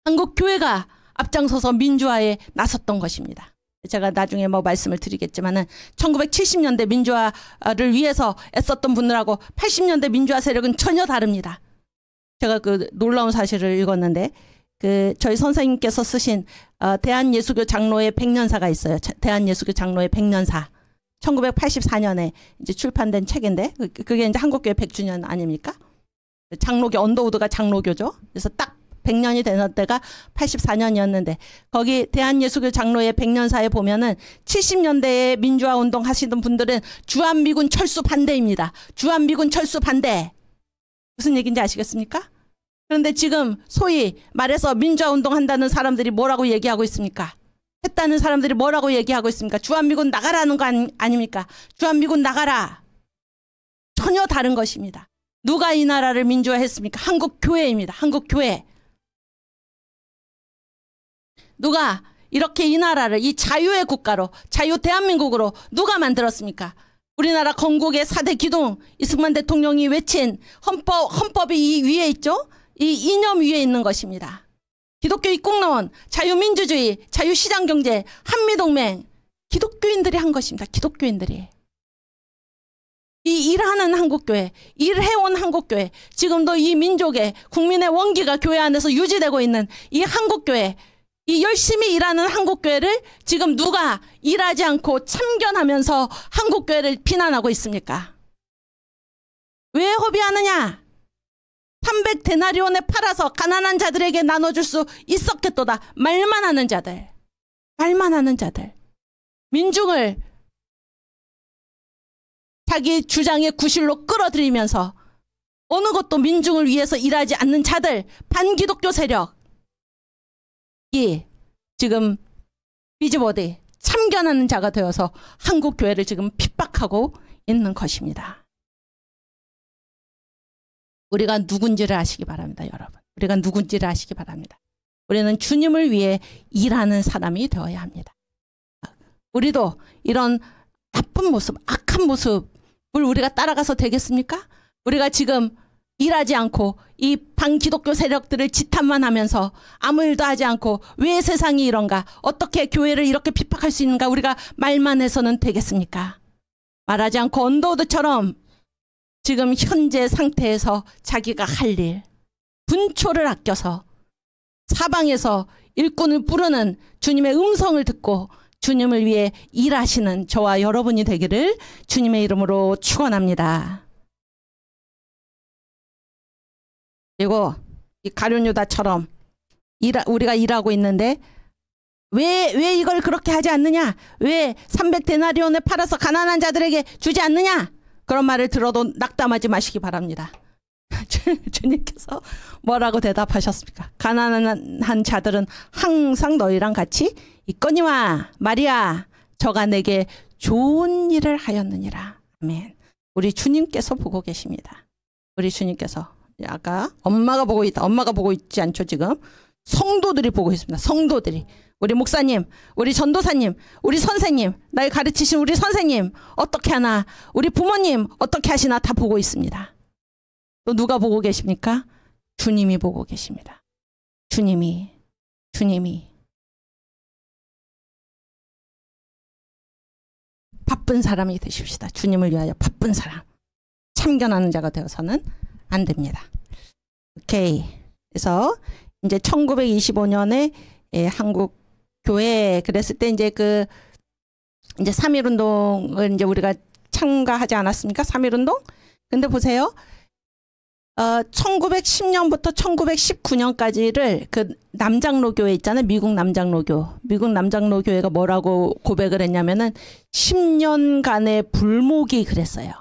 Speaker 1: 한국 교회가 앞장서서 민주화에 나섰던 것입니다. 제가 나중에 뭐 말씀을 드리겠지만은 1970년대 민주화를 위해서 애썼던 분들하고 80년대 민주화 세력은 전혀 다릅니다. 제가 그 놀라운 사실을 읽었는데, 저희 선생님께서 쓰신 대한예수교 장로의 백년사가 있어요. 대한예수교 장로의 백년사. 1984년에 이제 출판된 책인데, 그게 이제 한국교회 100주년 아닙니까? 장로교, 언더우드가 장로교죠. 그래서 딱 100년이 되는 때가 84년이었는데, 거기 대한예수교 장로의 백년사에 보면은 70년대에 민주화 운동 하시던 분들은 주한미군 철수 반대입니다. 주한미군 철수 반대. 무슨 얘기인지 아시겠습니까? 그런데 지금 소위 말해서 민주화 운동 한다는 사람들이 뭐라고 얘기하고 있습니까? 했다는 사람들이 뭐라고 얘기하고 있습니까? 주한미군 나가라는 거 아닙니까? 주한미군 나가라. 전혀 다른 것입니다. 누가 이 나라를 민주화했습니까? 한국교회입니다. 한국교회. 누가 이렇게 이 나라를 이 자유의 국가로, 자유 대한민국으로 누가 만들었습니까? 우리나라 건국의 4대 기둥, 이승만 대통령이 외친 헌법이 이 위에 있죠? 이 이념 위에 있는 것입니다. 기독교 입국론, 자유민주주의, 자유시장경제, 한미동맹, 기독교인들이 한 것입니다. 기독교인들이. 이 일하는 한국교회, 일해온 한국교회, 지금도 이 민족의 국민의 원기가 교회 안에서 유지되고 있는 이 한국교회, 이 열심히 일하는 한국교회를 지금 누가 일하지 않고 참견하면서 한국교회를 비난하고 있습니까? 왜 허비하느냐? 300데나리온에 팔아서 가난한 자들에게 나눠줄 수 있었겠도다. 말만 하는 자들. 민중을 자기 주장의 구실로 끌어들이면서 어느 것도 민중을 위해서 일하지 않는 자들, 반기독교 세력이 지금 비즈보드 참견하는 자가 되어서 한국 교회를 지금 핍박하고 있는 것입니다. 우리가 누군지를 아시기 바랍니다, 여러분. 우리가 누군지를 아시기 바랍니다. 우리는 주님을 위해 일하는 사람이 되어야 합니다. 우리도 이런 나쁜 모습, 악한 모습을 우리가 따라가서 되겠습니까? 우리가 지금 일하지 않고 이 반기독교 세력들을 지탄만 하면서 아무 일도 하지 않고 왜 세상이 이런가? 어떻게 교회를 이렇게 핍박할 수 있는가? 우리가 말만 해서는 되겠습니까? 말하지 않고 언더우드처럼 지금 현재 상태에서 자기가 할 일, 분초를 아껴서 사방에서 일꾼을 부르는 주님의 음성을 듣고 주님을 위해 일하시는 저와 여러분이 되기를 주님의 이름으로 축원합니다. 그리고 이 가룟유다처럼 우리가 일하고 있는데 왜 이걸 그렇게 하지 않느냐? 왜 300데나리온을 팔아서 가난한 자들에게 주지 않느냐? 그런 말을 들어도 낙담하지 마시기 바랍니다. 주님께서 뭐라고 대답하셨습니까? 가난한 자들은 항상 너희랑 같이 있거니와 말이야 저가 내게 좋은 일을 하였느니라. 아멘. 우리 주님께서 보고 계십니다. 우리 주님께서 아까 엄마가 보고 있다. 엄마가 보고 있지 않죠 지금. 성도들이 보고 있습니다. 성도들이. 우리 목사님, 우리 전도사님, 우리 선생님, 날 가르치신 우리 선생님 어떻게 하나, 우리 부모님 어떻게 하시나 다 보고 있습니다. 또 누가 보고 계십니까? 주님이 보고 계십니다. 주님이 바쁜 사람이 되십시다. 주님을 위하여 바쁜 사람. 참견하는 자가 되어서는 안 됩니다. 오케이. 그래서 이제 1925년에 한국 교회 그랬을 때 이제 이제 3.1운동을 이제 우리가 참가하지 않았습니까? 3.1운동? 근데 보세요. 1910년부터 1919년까지를 그 남장로교회 있잖아요. 미국 남장로교. 미국 남장로교회가 뭐라고 고백을 했냐면은 10년간의 불목이 그랬어요.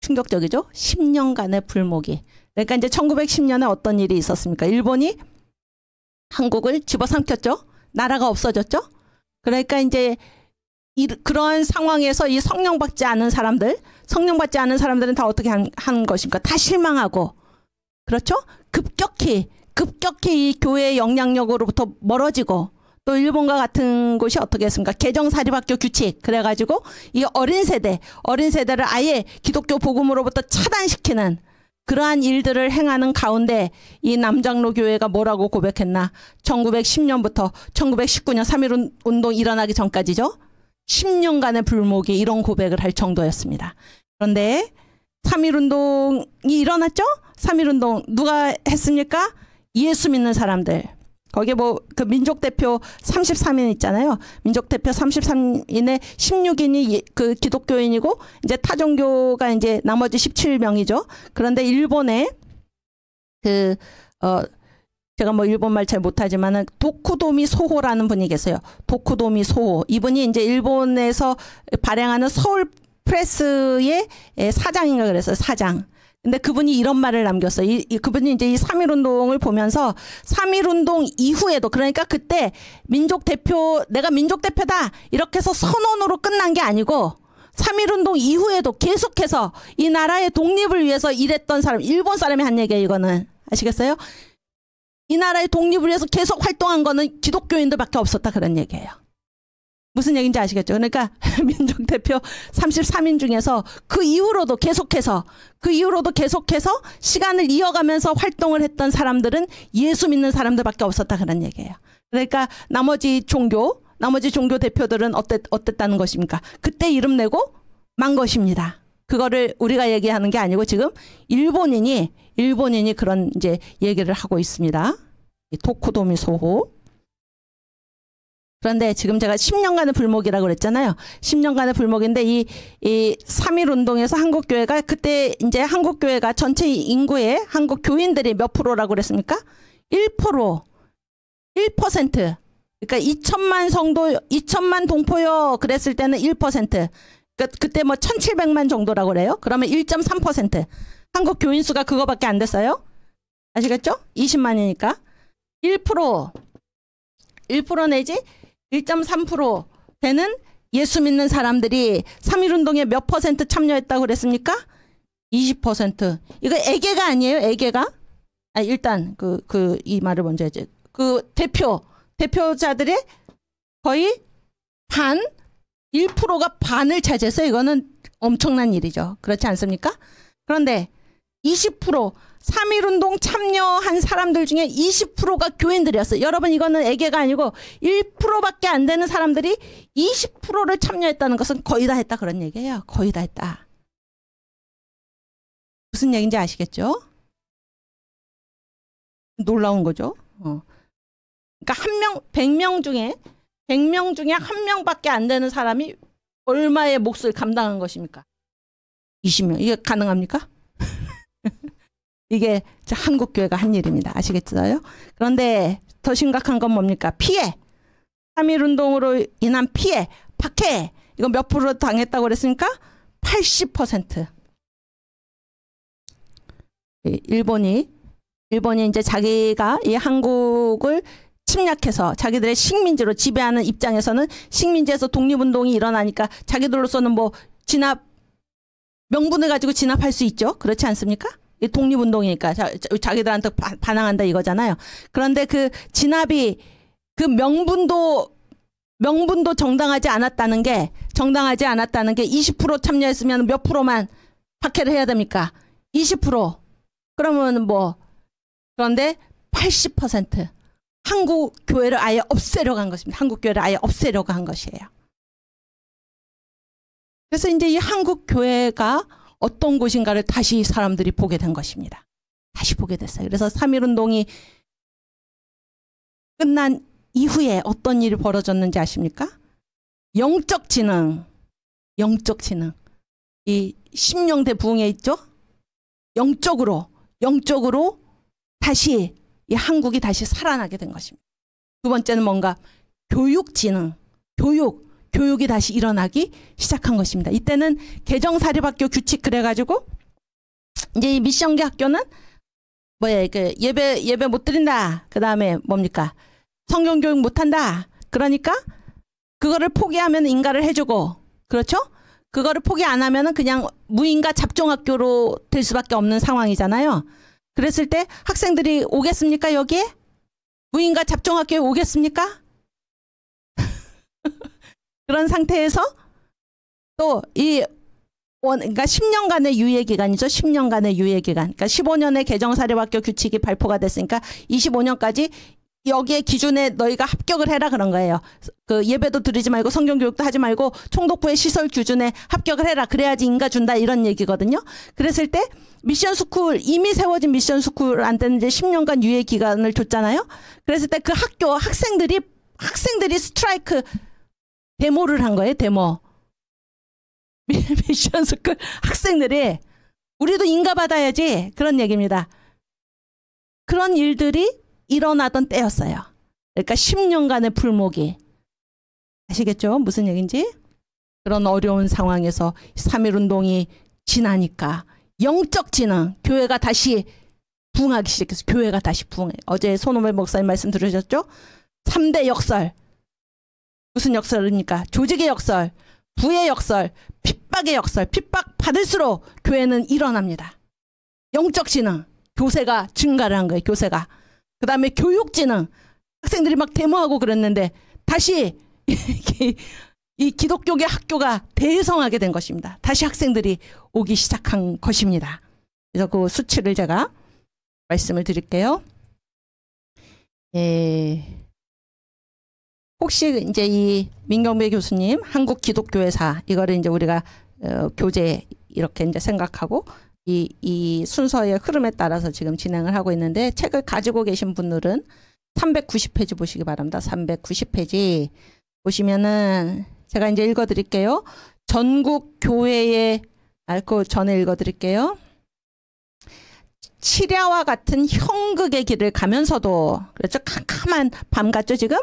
Speaker 1: 충격적이죠? 10년간의 불목이. 그러니까 이제 1910년에 어떤 일이 있었습니까? 일본이 한국을 집어삼켰죠? 나라가 없어졌죠? 그러니까 이제 그러한 상황에서 이 성령 받지 않은 사람들은 다 어떻게 한 것입니까? 다 실망하고, 그렇죠? 급격히 이 교회의 영향력으로부터 멀어지고, 또 일본과 같은 곳이 어떻게 했습니까? 개정사립학교 규칙 그래가지고 이 어린 세대를 아예 기독교 복음으로부터 차단시키는 그러한 일들을 행하는 가운데 이 남장로 교회가 뭐라고 고백했나? 1910년부터 1919년 3.1 운동 일어나기 전까지죠. 10년간의 불목이 이런 고백을 할 정도였습니다. 그런데 3.1 운동이 일어났죠? 3.1 운동 누가 했습니까? 예수 믿는 사람들. 거기에 그 민족대표 33인 있잖아요. 민족대표 33인에 16인이 그 기독교인이고 이제 타종교가 이제 나머지 17명이죠. 그런데 일본에 제가 뭐 일본말 잘 못하지만은 도쿠도미 소호라는 분이 계세요. 도쿠도미 소호. 이분이 이제 일본에서 발행하는 서울 프레스의 사장인가 그랬어요. 사장. 근데 그분이 이런 말을 남겼어요. 그분이 이제 이 3.1 운동을 보면서 3.1 운동 이후에도, 그러니까 그때 내가 민족 대표다 이렇게 해서 선언으로 끝난 게 아니고 3.1 운동 이후에도 계속해서 이 나라의 독립을 위해서 일했던 사람, 일본 사람이 한 얘기예요. 이거는 아시겠어요? 이 나라의 독립을 위해서 계속 활동한 거는 기독교인들밖에 없었다 그런 얘기예요. 무슨 얘기인지 아시겠죠? 그러니까 민족대표 33인 중에서 그 이후로도 계속해서 시간을 이어가면서 활동을 했던 사람들은 예수 믿는 사람들밖에 없었다 그런 얘기예요. 그러니까 나머지 종교 대표들은 어땠다는 것입니까? 그때 이름 내고 만 것입니다. 그거를 우리가 얘기하는 게 아니고 지금 일본인이 그런 이제 얘기를 하고 있습니다. 도쿠도미 소호. 그런데 지금 제가 10년간의 불목이라고 그랬잖아요. 10년간의 불목인데 이 3.1 운동에서 한국교회가 그때 이제 한국교회가 전체 인구의 한국 교인들이 몇 프로라고 그랬습니까? 1%. 그러니까 2천만 동포요 그랬을 때는 1%. 그러니까 그때 뭐 1,700만 정도라고 그래요. 그러면 1.3%. 한국 교인 수가 그거밖에 안 됐어요. 아시겠죠? 20만이니까. 1%. 1% 내지 1.3% 되는 예수 믿는 사람들이 3.1운동에 몇 퍼센트 참여했다고 그랬습니까? 20%. 이거 애계가 아니에요, 애계가? 아, 일단 이 말을 먼저 해야지. 그 대표자들의 거의 1%가 반을 차지해서 이거는 엄청난 일이죠. 그렇지 않습니까? 그런데 20%, 3.1운동 참여한 사람들 중에 20%가 교인들이었어요. 여러분, 이거는 애계가 아니고 1%밖에 안 되는 사람들이 20%를 참여했다는 것은 거의 다 했다 그런 얘기예요. 거의 다 했다. 무슨 얘기인지 아시겠죠? 놀라운 거죠. 그러니까 100명 중에 1명밖에 안 되는 사람이 얼마의 몫을 감당한 것입니까? 20명. 이게 가능합니까? 이게 한국교회가 한 일입니다. 아시겠어요? 그런데 더 심각한 건 뭡니까? 피해. 3.1운동으로 인한 피해, 박해. 이거 몇 프로 당했다고 그랬습니까? 80%. 일본이 이제 자기가 이 한국을 침략해서 자기들의 식민지로 지배하는 입장에서는 식민지에서 독립운동이 일어나니까 자기들로서는 뭐 명분을 가지고 진압할 수 있죠. 그렇지 않습니까? 이 독립운동이니까 자기들한테 반항한다 이거잖아요. 그런데 그 진압이 그 명분도 정당하지 않았다는 게 20% 참여했으면 몇 프로만 박해를 해야 됩니까? 20%. 그러면 그런데 80% 한국 교회를 아예 없애려고 한 것입니다. 한국 교회를 아예 없애려고 한 것이에요. 그래서 이제 이 한국 교회가 어떤 곳인가를 다시 사람들이 보게 된 것입니다. 다시 보게 됐어요. 그래서 3.1운동이 끝난 이후에 어떤 일이 벌어졌는지 아십니까? 영적 지능. 이 심령대 부흥에 있죠? 영적으로 다시 이 한국이 다시 살아나게 된 것입니다. 두 번째는 뭔가 교육지능, 교육이 다시 일어나기 시작한 것입니다. 이때는 개정사립학교 규칙 그래가지고 이제 이 미션계 학교는 예배 못 드린다. 그 다음에 뭡니까? 성경교육 못한다. 그러니까 그거를 포기하면 인가를 해주고, 그렇죠? 그거를 포기 안 하면은 그냥 무인가 잡종학교로 될 수밖에 없는 상황이잖아요. 그랬을 때 학생들이 오겠습니까, 여기에? 무인가 잡종학교에 오겠습니까? 그런 상태에서 또 그러니까 10년간의 유예기간이죠. 10년간의 유예기간. 그러니까 15년에 개정사립학교 규칙이 발표가 됐으니까 25년까지 여기에 기준에 너희가 합격을 해라 그런 거예요. 그 예배도 드리지 말고 성경교육도 하지 말고 총독부의 시설 기준에 합격을 해라. 그래야지 인가 준다 이런 얘기거든요. 그랬을 때 미션스쿨, 이미 세워진 미션스쿨한테는 이제 10년간 유예 기간을 줬잖아요. 그랬을 때 그 학교 학생들이 스트라이크 데모를 한 거예요. 데모. 미션스쿨 학생들이 우리도 인가 받아야지 그런 얘기입니다. 그런 일들이 일어나던 때였어요. 그러니까 10년간의 불목이. 아시겠죠? 무슨 얘기인지? 그런 어려운 상황에서 3.1운동이 지나니까 영적 진흥, 교회가 다시 부흥하기 시작해서 교회가 다시 부흥해. 어제 손호멜 목사님 말씀 들으셨죠? 3대 역설. 무슨 역설입니까? 조직의 역설, 부의 역설, 핍박의 역설. 핍박 받을수록 교회는 일어납니다. 영적 진흥, 교세가 증가를 한 거예요. 교세가. 그 다음에 교육진흥, 학생들이 막 데모하고 그랬는데 다시 이 기독교계 학교가 대성하게 된 것입니다. 다시 학생들이 오기 시작한 것입니다. 그래서 그 수치를 제가 말씀을 드릴게요. 혹시 이제 이 민경배 교수님 한국 기독교회사 이거를 이제 우리가 교재 이렇게 이제 생각하고 이 순서의 흐름에 따라서 지금 진행을 하고 있는데 책을 가지고 계신 분들은 390페이지 보시기 바랍니다. 390페이지 보시면은 제가 이제 읽어드릴게요. 전국 교회의 그 전에 읽어드릴게요. 치랴와 같은 형극의 길을 가면서도 그렇죠. 캄캄한 밤 같죠 지금?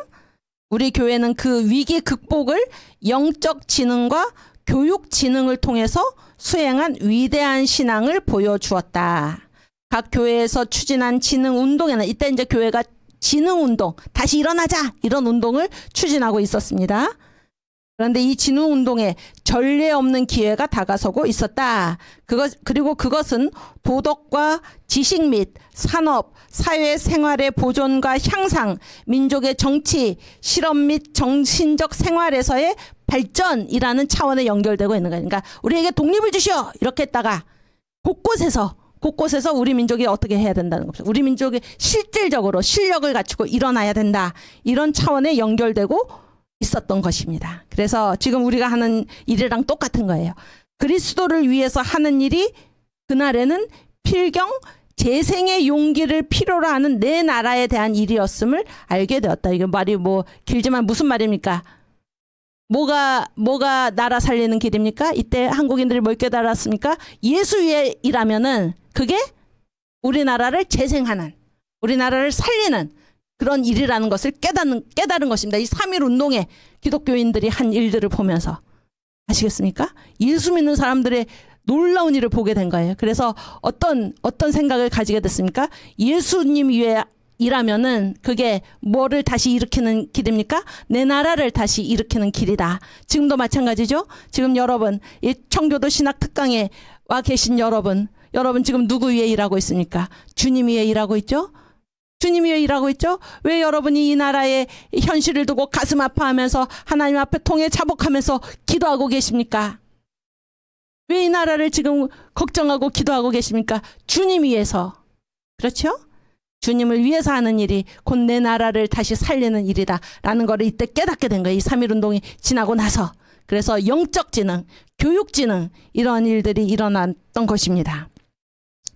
Speaker 1: 우리 교회는 그 위기 극복을 영적 지능과 교육 지능을 통해서 수행한 위대한 신앙을 보여주었다. 각 교회에서 추진한 지능 운동에는 이때 이제 교회가 진흥운동, 다시 일어나자 이런 운동을 추진하고 있었습니다. 그런데 이 진흥운동에 전례 없는 기회가 다가서고 있었다. 그리고 그것은 도덕과 지식 및 산업, 사회생활의 보존과 향상, 민족의 정치, 실험 및 정신적 생활에서의 발전이라는 차원에 연결되고 있는 거예요. 그러니까 우리에게 독립을 주시오 이렇게 했다가 곳곳에서 우리 민족이 어떻게 해야 된다는 겁니다. 우리 민족이 실질적으로 실력을 갖추고 일어나야 된다. 이런 차원에 연결되고 있었던 것입니다. 그래서 지금 우리가 하는 일이랑 똑같은 거예요. 그리스도를 위해서 하는 일이 그날에는 필경 재생의 용기를 필요로 하는 내 나라에 대한 일이었음을 알게 되었다. 이게 말이 뭐 길지만 무슨 말입니까? 뭐가 나라 살리는 길입니까? 이때 한국인들이 뭘 깨달았습니까? 예수 위에 일하면은 그게 우리나라를 재생하는, 우리나라를 살리는 그런 일이라는 것을 깨달은 것입니다. 이 3.1 운동에 기독교인들이 한 일들을 보면서 아시겠습니까? 예수 믿는 사람들의 놀라운 일을 보게 된 거예요. 그래서 어떤 생각을 가지게 됐습니까? 예수님 위에 일하면은 그게 뭐를 다시 일으키는 길입니까? 내 나라를 다시 일으키는 길이다. 지금도 마찬가지죠. 지금 여러분 이 청교도 신학 특강에 와 계신 여러분 지금 누구 위에 일하고 있습니까? 주님 위에 일하고 있죠. 주님 위에 일하고 있죠. 왜 여러분이 이 나라의 현실을 두고 가슴 아파하면서 하나님 앞에 통해 자복하면서 기도하고 계십니까? 왜 이 나라를 지금 걱정하고 기도하고 계십니까? 주님 위해서. 그렇죠? 주님을 위해서 하는 일이 곧 내 나라를 다시 살리는 일이다 라는 거를 이때 깨닫게 된 거예요. 이 3.1 운동이 지나고 나서. 그래서 영적 진흥, 교육 진흥 이런 일들이 일어났던 것입니다.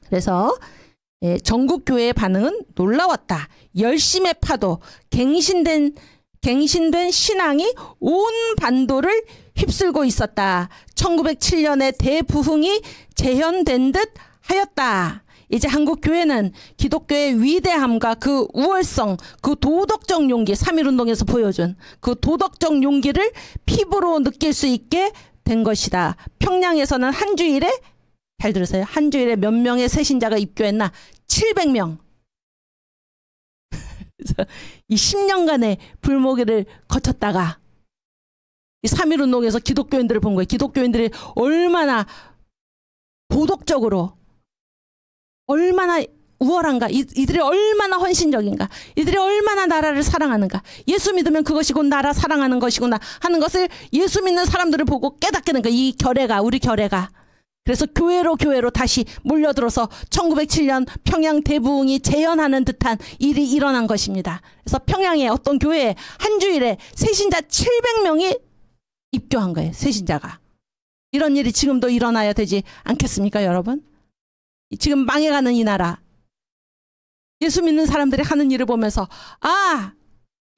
Speaker 1: 그래서 전국 교회의 반응은 놀라웠다. 열심의 파도, 갱신된 신앙이 온 반도를 휩쓸고 있었다. 1907년에 대부흥이 재현된 듯 하였다. 이제 한국 교회는 기독교의 위대함과 그 우월성, 그 도덕적 용기, 3.1 운동에서 보여준 그 도덕적 용기를 피부로 느낄 수 있게 된 것이다. 평양에서는 한 주일에, 잘 들으세요, 한 주일에 몇 명의 새신자가 입교했나? 700명. 이 10년간의 불모기를 거쳤다가 이 3.1 운동에서 기독교인들을 본 거예요. 기독교인들이 얼마나 도덕적으로 얼마나 우월한가, 이들이 얼마나 헌신적인가, 이들이 얼마나 나라를 사랑하는가, 예수 믿으면 그것이 곧 나라 사랑하는 것이구나 하는 것을 예수 믿는 사람들을 보고 깨닫게 된 거예요. 이 결례가, 우리 결례가. 그래서 교회로 다시 몰려들어서 1907년 평양 대부흥이 재현하는 듯한 일이 일어난 것입니다. 그래서 평양의 어떤 교회에 한 주일에 새신자 700명이 입교한 거예요. 새신자가. 이런 일이 지금도 일어나야 되지 않겠습니까, 여러분? 지금 망해가는 이 나라, 예수 믿는 사람들이 하는 일을 보면서 아,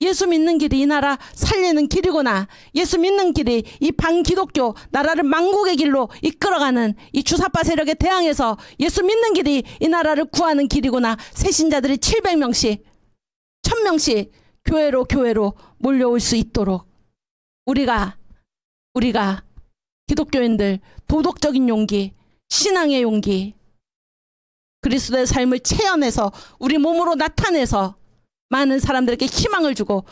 Speaker 1: 예수 믿는 길이 이 나라 살리는 길이구나, 예수 믿는 길이 이 반기독교 나라를 망국의 길로 이끌어가는 이 주사파 세력에 대항해서 예수 믿는 길이 이 나라를 구하는 길이구나. 새신자들이 700명씩 1000명씩 교회로 몰려올 수 있도록 우리가 기독교인들 도덕적인 용기, 신앙의 용기, 그리스도의 삶을 체현해서 우리 몸으로 나타내서 많은 사람들에게 희망을 주고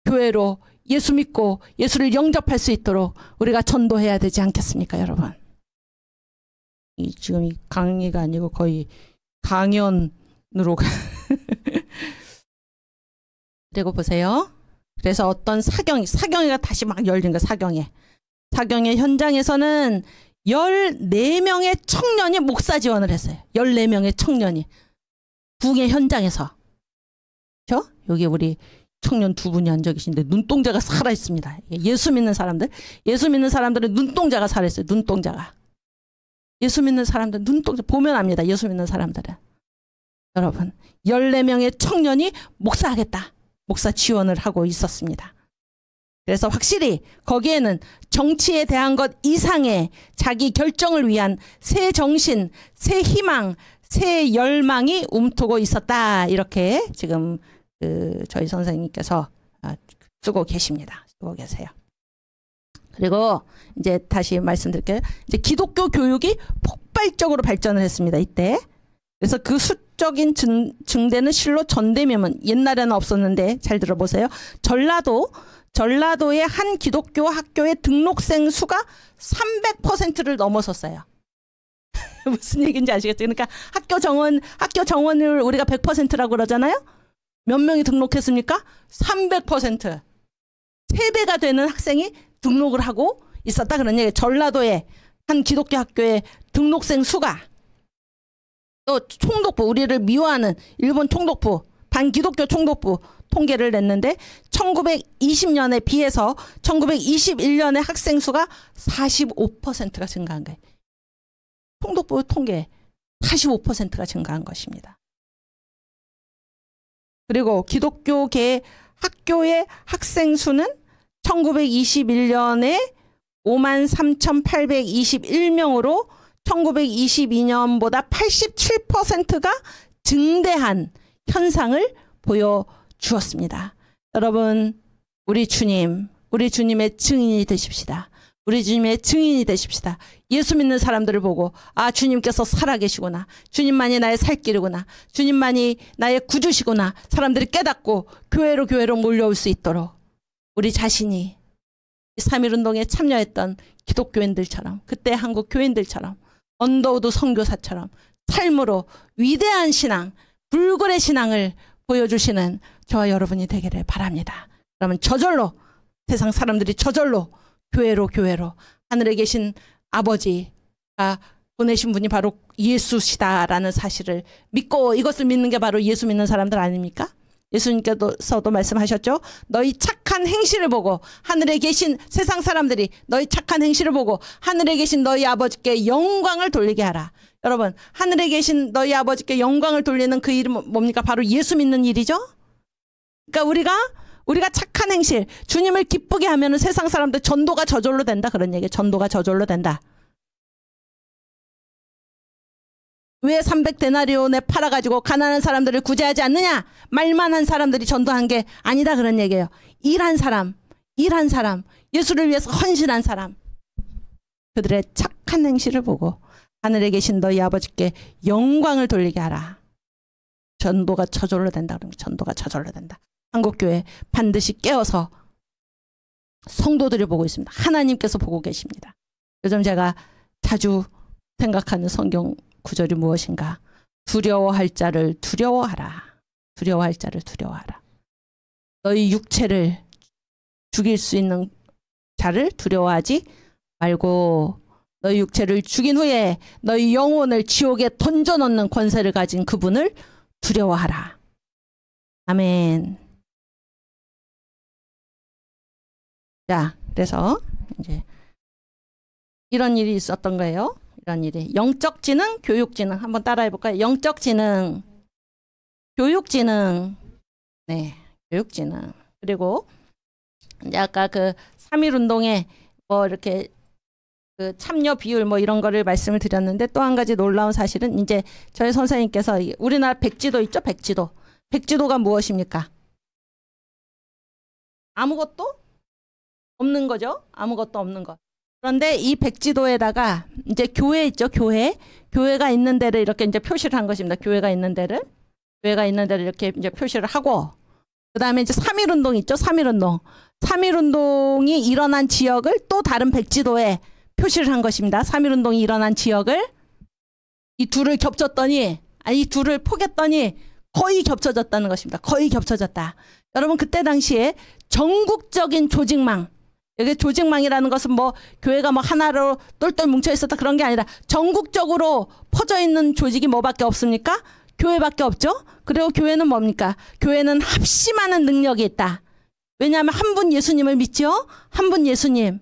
Speaker 1: 교회로 예수 믿고 예수를 영접할 수 있도록 우리가 전도해야 되지 않겠습니까, 여러분? 지금 이 강의가 아니고 거의 강연으로 그리고 보세요. 그래서 어떤 사경회가 다시 막 열린 거예요. 사경회 현장에서는 14명의 청년이 목사 지원을 했어요. 14명의 청년이 부흥의 현장에서. 그렇죠? 여기 우리 청년 두 분이 앉아 계신데 눈동자가 살아 있습니다. 예수 믿는 사람들은 눈동자가 살아 있어요. 눈동자가. 예수 믿는 사람들 눈동자 보면 압니다. 예수 믿는 사람들은. 여러분, 14명의 청년이 목사하겠다, 목사 지원을 하고 있었습니다. 그래서 확실히 거기에는 정치에 대한 것 이상의 자기 결정을 위한 새 정신, 새 희망, 새 열망이 움트고 있었다. 이렇게 지금 저희 선생님께서 쓰고 계십니다. 쓰고 계세요. 그리고 이제 다시 말씀드릴게요. 이제 기독교 교육이 폭발적으로 발전을 했습니다. 이때. 그래서 그 폭력적인 증대는 실로 전대미문. 옛날에는 없었는데 잘 들어보세요. 전라도의 한 기독교 학교의 등록생 수가 300%를 넘어섰어요. 무슨 얘기인지 아시겠죠? 그러니까 학교 정원을 우리가 100%라고 그러잖아요. 몇 명이 등록했습니까? 300%. 3배가 되는 학생이 등록을 하고 있었다 그런 얘기예요. 전라도의 한 기독교 학교의 등록생 수가. 또 총독부, 우리를 미워하는 일본 총독부, 반기독교 총독부 통계를 냈는데 1920년에 비해서 1921년에 학생 수가 45%가 증가한 거예요. 총독부 통계 45%가 증가한 것입니다. 그리고 기독교계 학교의 학생 수는 1921년에 53,821명으로 1922년보다 87%가 증대한 현상을 보여주었습니다. 여러분, 우리 주님의 증인이 되십시다. 우리 주님의 증인이 되십시다. 예수 믿는 사람들을 보고 아, 주님께서 살아계시구나. 주님만이 나의 살 길이구나. 주님만이 나의 구주시구나. 사람들이 깨닫고 교회로 몰려올 수 있도록 우리 자신이 3.1운동에 참여했던 기독교인들처럼, 그때 한국 교인들처럼, 언더우드 선교사처럼 삶으로 위대한 신앙, 불굴의 신앙을 보여주시는 저와 여러분이 되기를 바랍니다. 그러면 저절로 세상 사람들이 저절로 교회로 하늘에 계신 아버지가 보내신 분이 바로 예수시다라는 사실을 믿고, 이것을 믿는 게 바로 예수 믿는 사람들 아닙니까? 예수님께서도 말씀하셨죠. 너희 착한 행실을 보고 하늘에 계신 세상 사람들이 너희 착한 행실을 보고 하늘에 계신 너희 아버지께 영광을 돌리게 하라. 여러분, 하늘에 계신 너희 아버지께 영광을 돌리는 그 일은 뭡니까? 바로 예수 믿는 일이죠. 그러니까 우리가 착한 행실, 주님을 기쁘게 하면 세상 사람들 전도가 저절로 된다. 그런 얘기예요. 전도가 저절로 된다. 왜 300데나리온에 팔아가지고 가난한 사람들을 구제하지 않느냐? 말만 한 사람들이 전도한 게 아니다. 그런 얘기예요. 일한 사람, 예수를 위해서 헌신한 사람, 그들의 착한 행실을 보고 하늘에 계신 너희 아버지께 영광을 돌리게 하라. 전도가 저절로 된다. 그러면 전도가 저절로 된다. 한국교회 반드시 깨어서 성도들을 보고 있습니다. 하나님께서 보고 계십니다. 요즘 제가 자주 생각하는 성경 구절이 무엇인가? 두려워할 자를 두려워하라. 두려워할 자를 두려워하라. 너희 육체를 죽일 수 있는 자를 두려워하지 말고 너희 육체를 죽인 후에 너희 영혼을 지옥에 던져넣는 권세를 가진 그분을 두려워하라. 아멘. 자, 그래서 이제 이런 일이 있었던 거예요. 이런 일이. 영적 지능, 교육 지능. 한번 따라해 볼까요? 영적 지능, 교육 지능. 네, 교육 지능. 그리고 이제 아까 그 3.1 운동에 뭐 이렇게 그 참여 비율 뭐 이런 거를 말씀을 드렸는데, 또 한 가지 놀라운 사실은 이제 저희 선생님께서 우리나라 백지도 있죠? 백지도. 백지도가 무엇입니까? 아무것도 없는 거죠. 아무것도 없는 것. 그런데 이 백지도에다가 이제 교회 있죠. 교회가 있는 데를 이렇게 이제 표시를 한 것입니다. 교회가 있는 데를 이렇게 이제 표시를 하고, 그 다음에 이제 3.1 운동 있죠. 3.1 운동. 3.1 운동이 일어난 지역을 또 다른 백지도에 표시를 한 것입니다. 3.1 운동이 일어난 지역을, 이 둘을 겹쳤더니, 이 둘을 포갰더니 거의 겹쳐졌다는 것입니다. 거의 겹쳐졌다. 여러분, 그때 당시에 전국적인 조직망, 여기 조직망이라는 것은 뭐 교회가 뭐 하나로 똘똘 뭉쳐 있었다 그런 게 아니라 전국적으로 퍼져 있는 조직이 뭐밖에 없습니까? 교회밖에 없죠. 그리고 교회는 뭡니까? 교회는 합심하는 능력이 있다. 왜냐하면 한 분 예수님을 믿죠. 한 분 예수님.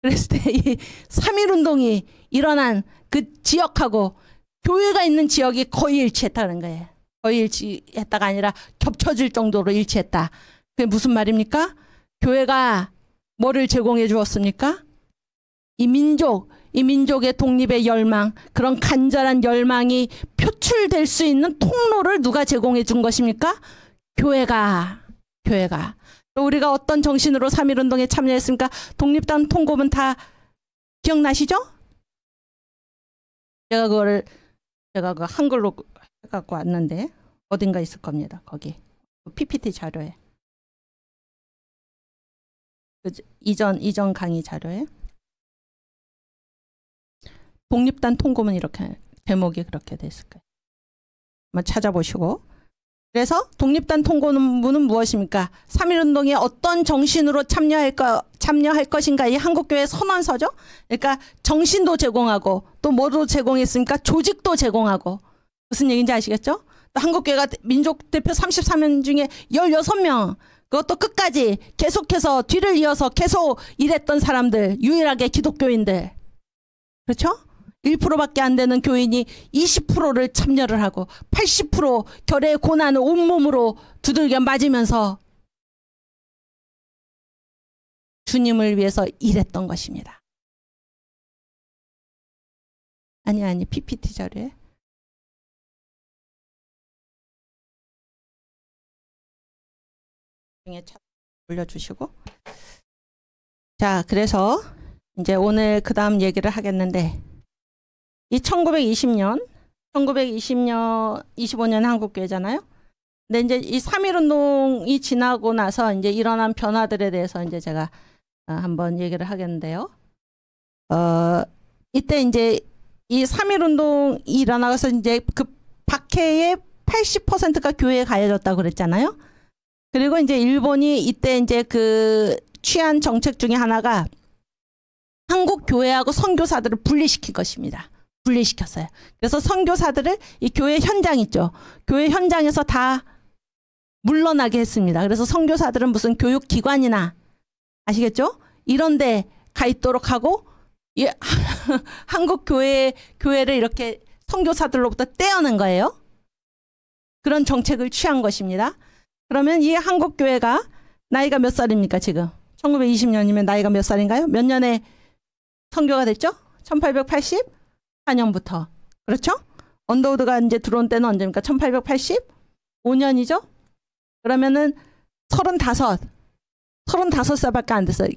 Speaker 1: 그랬을 때 이 3.1 운동이 일어난 그 지역하고 교회가 있는 지역이 거의 일치했다는 거예요. 거의 일치했다가 아니라 겹쳐질 정도로 일치했다. 그게 무슨 말입니까? 교회가 뭐를 제공해 주었습니까? 이 민족의 독립의 열망, 그런 간절한 열망이 표출될 수 있는 통로를 누가 제공해 준 것입니까? 교회가. 또 우리가 어떤 정신으로 3.1 운동에 참여했습니까? 독립당 통고문 다 기억나시죠? 제가 그 한글로 해갖고 왔는데 어딘가 있을 겁니다. 거기 PPT 자료에 이전 강의 자료에 독립단 통고문 이렇게 제목이 그렇게 돼 있을 거예요. 한번 찾아보시고. 그래서 독립단 통고문은 무엇입니까? 3.1운동에 어떤 정신으로 참여할 것인가 이 한국교회 선언서죠. 그러니까 정신도 제공하고 또 뭐도 제공했습니까? 조직도 제공하고. 무슨 얘기인지 아시겠죠? 또 한국교회가 민족 대표 33명 중에 16명 그것도 끝까지 계속해서 뒤를 이어서 계속 일했던 사람들 유일하게 기독교인들 그렇죠? 1%밖에 안 되는 교인이 20%를 참여를 하고 80% 결의 고난을 온몸으로 두들겨 맞으면서 주님을 위해서 일했던 것입니다. 아니 PPT 자료에 올려주시고 자 그래서 이제 오늘 그 다음 얘기를 하겠는데 이 1925년 25년 한국교회잖아요. 근데 이제 이 3.1운동이 지나고 나서 이제 일어난 변화들에 대해서 이제 제가 한번 얘기를 하겠는데요. 이때 이제 이 3.1운동이 일어나서 이제 그 박해의 80%가 교회에 가해졌다고 그랬잖아요. 그리고 이제 일본이 이때 이제 그 취한 정책 중에 하나가 한국 교회하고 선교사들을 분리시킨 것입니다. 분리시켰어요. 그래서 선교사들을 이 교회 현장 있죠. 교회 현장에서 다 물러나게 했습니다. 그래서 선교사들은 무슨 교육기관이나 아시겠죠? 이런 데 가 있도록 하고 한국 교회를 이렇게 선교사들로부터 떼어낸 거예요. 그런 정책을 취한 것입니다. 그러면 이 한국 교회가 나이가 몇 살입니까 지금? 1920년이면 나이가 몇 살인가요? 몇 년에 선교가 됐죠? 1884년부터. 그렇죠? 언더우드가 이제 들어온 때는 언제입니까? 1885년이죠? 그러면은 35살밖에 안 됐어요.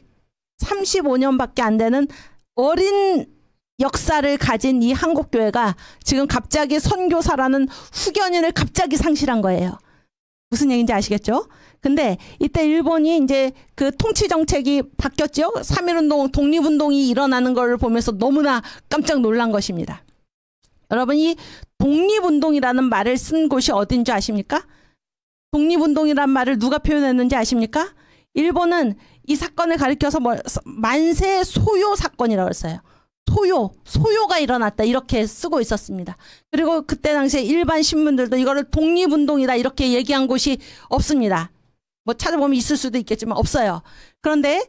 Speaker 1: 35년밖에 안 되는 어린 역사를 가진 이 한국교회가 지금 갑자기 선교사라는 후견인을 갑자기 상실한 거예요. 무슨 얘기인지 아시겠죠? 근데 이때 일본이 이제 그 통치 정책이 바뀌었죠. 3.1운동, 독립운동이 일어나는 걸 보면서 너무나 깜짝 놀란 것입니다. 여러분 이 독립운동이라는 말을 쓴 곳이 어딘지 아십니까? 독립운동이라는 말을 누가 표현했는지 아십니까? 일본은 이 사건을 가리켜서 만세 소요 사건이라고 했어요. 소요가 일어났다 이렇게 쓰고 있었습니다. 그리고 그때 당시에 일반 신문들도 이거를 독립운동이다 이렇게 얘기한 곳이 없습니다. 뭐 찾아보면 있을 수도 있겠지만 없어요. 그런데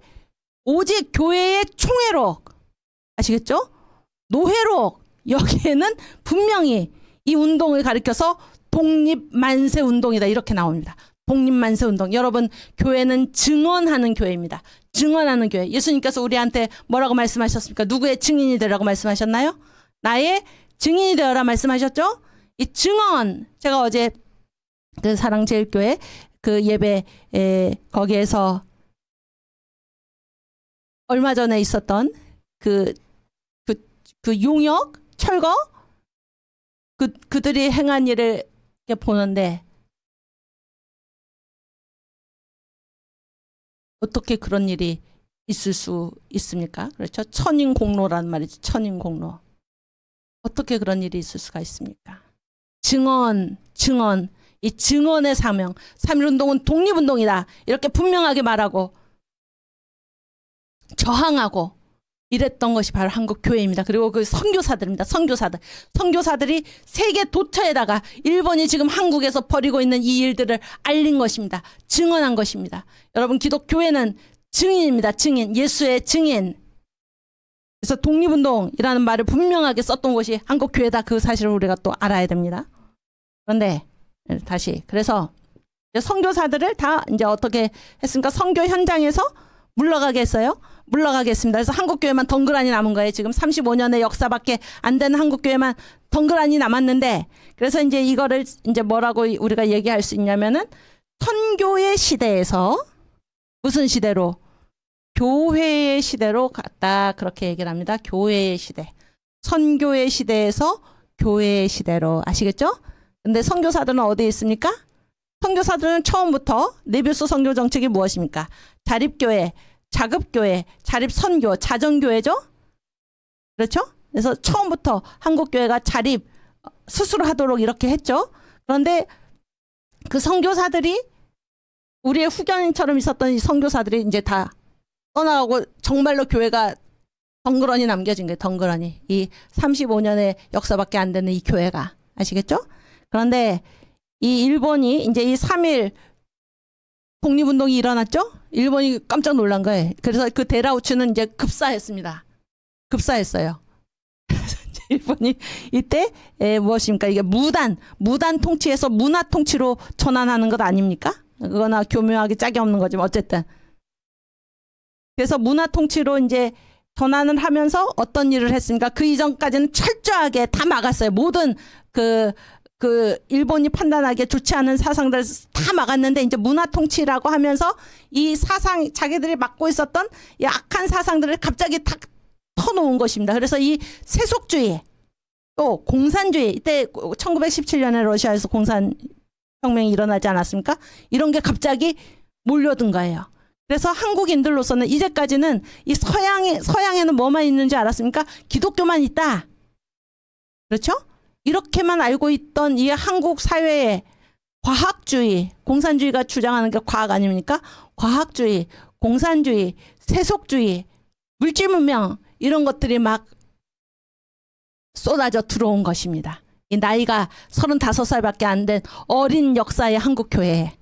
Speaker 1: 오직 교회의 총회록 아시겠죠? 노회록 여기에는 분명히 이 운동을 가리켜서 독립만세운동이다 이렇게 나옵니다. 독립만세운동. 여러분 교회는 증언하는 교회입니다. 증언하는 교회. 예수님께서 우리한테 뭐라고 말씀하셨습니까? 누구의 증인이 되라고 말씀하셨나요? 나의 증인이 되어라 말씀하셨죠? 이 증언. 제가 어제 그 사랑제일교회 그 예배 거기에서 얼마 전에 있었던 그 용역 철거 그들이 행한 일을 보는데 어떻게 그런 일이 있을 수 있습니까? 그렇죠? 천인공로라는 말이지. 천인공로. 어떻게 그런 일이 있을 수가 있습니까? 증언. 이 증언의 사명. 3.1운동은 독립운동이다. 이렇게 분명하게 말하고 저항하고 이랬던 것이 바로 한국 교회입니다. 그리고 그 선교사들입니다. 선교사들이 세계 도처에다가 일본이 지금 한국에서 벌이고 있는 이 일들을 알린 것입니다. 증언한 것입니다. 여러분 기독교회는 증인입니다. 증인. 예수의 증인. 그래서 독립운동이라는 말을 분명하게 썼던 것이 한국 교회다. 그 사실을 우리가 또 알아야 됩니다. 그런데 다시 그래서 선교사들을 다 이제 어떻게 했습니까? 선교 현장에서 물러가게 했어요. 물러가게 했습니다. 그래서 한국교회만 덩그러니 남은 거예요. 지금 35년의 역사밖에 안 되는 한국교회만 덩그러니 남았는데 그래서 이제 이거를 이제 뭐라고 우리가 얘기할 수 있냐면은 선교의 시대에서 무슨 시대로? 교회의 시대로 갔다. 그렇게 얘기를 합니다. 교회의 시대. 선교의 시대에서 교회의 시대로. 아시겠죠? 근데 선교사들은 어디에 있습니까? 선교사들은 처음부터 네비우스 선교 정책이 무엇입니까? 자립교회, 자급교회, 자립선교, 자정교회죠? 그렇죠? 그래서 처음부터 한국교회가 자립 스스로 하도록 이렇게 했죠. 그런데 그 선교사들이 우리의 후견인처럼 있었던 이 선교사들이 이제 다 떠나가고 정말로 교회가 덩그러니 남겨진 거예요. 덩그러니. 이 35년의 역사밖에 안 되는 이 교회가. 아시겠죠? 그런데 이 일본이 이제 이 3.1 독립운동이 일어났죠? 일본이 깜짝 놀란 거예요. 그래서 그 데라우츠는 이제 급사했습니다. 급사했어요. 일본이 이때 무엇입니까? 이게 무단 통치에서 문화 통치로 전환하는 것 아닙니까? 그거나 교묘하게 짝이 없는 거지만 어쨌든. 그래서 문화 통치로 이제 전환을 하면서 어떤 일을 했습니까? 그 이전까지는 철저하게 다 막았어요. 모든 그 일본이 판단하기에 좋지 않은 사상들을 다 막았는데 이제 문화 통치라고 하면서 이 사상 자기들이 맡고 있었던 이 악한 사상들을 갑자기 탁 터놓은 것입니다. 그래서 이 세속주의 또 공산주의 이때 1917년에 러시아에서 공산혁명이 일어나지 않았습니까? 이런 게 갑자기 몰려든 거예요. 그래서 한국인들로서는 이제까지는 이 서양에는 뭐만 있는지 알았습니까? 기독교만 있다. 그렇죠? 이렇게만 알고 있던 이 한국 사회의 과학주의, 공산주의가 주장하는 게 과학 아닙니까? 과학주의, 공산주의, 세속주의, 물질문명 이런 것들이 막 쏟아져 들어온 것입니다. 이 나이가 35살밖에 안 된 어린 역사의 한국교회.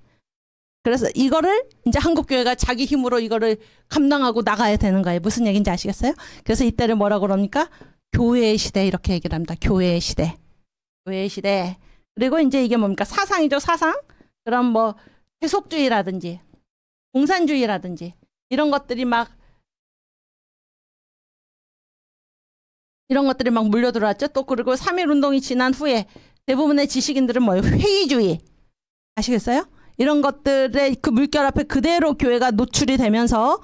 Speaker 1: 그래서 이거를 이제 한국교회가 자기 힘으로 이거를 감당하고 나가야 되는 거예요. 무슨 얘기인지 아시겠어요? 그래서 이때를 뭐라고 그럽니까? 교회의 시대 이렇게 얘기를 합니다. 교회의 시대. 교회의 시대. 그리고 이제 이게 뭡니까? 사상이죠, 사상. 그럼 뭐 세속주의라든지 공산주의라든지 이런 것들이 막 물려 들어왔죠. 또 그리고 3.1 운동이 지난 후에 대부분의 지식인들은 뭐예요? 회의주의. 아시겠어요? 이런 것들의 그 물결 앞에 그대로 교회가 노출이 되면서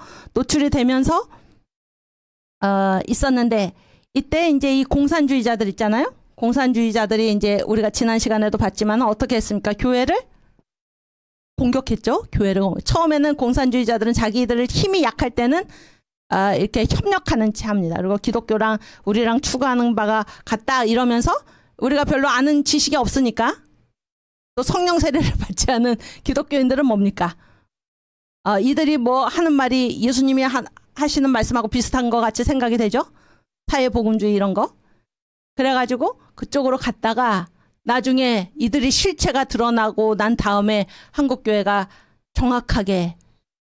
Speaker 1: 있었는데 이때 이제 이 공산주의자들 있잖아요. 공산주의자들이 이제 우리가 지난 시간에도 봤지만 어떻게 했습니까? 교회를 공격했죠. 교회를 처음에는 공산주의자들은 자기들 힘이 약할 때는 이렇게 협력하는 채 합니다. 그리고 기독교랑 우리랑 추구하는 바가 같다 이러면서 우리가 별로 아는 지식이 없으니까 또 성령 세례를 받지 않은 기독교인들은 뭡니까? 이들이 뭐 하는 말이 예수님이 하시는 말씀하고 비슷한 것 같이 생각이 되죠? 사회복음주의 이런 거. 그래가지고 그쪽으로 갔다가 나중에 이들이 실체가 드러나고 난 다음에 한국교회가 정확하게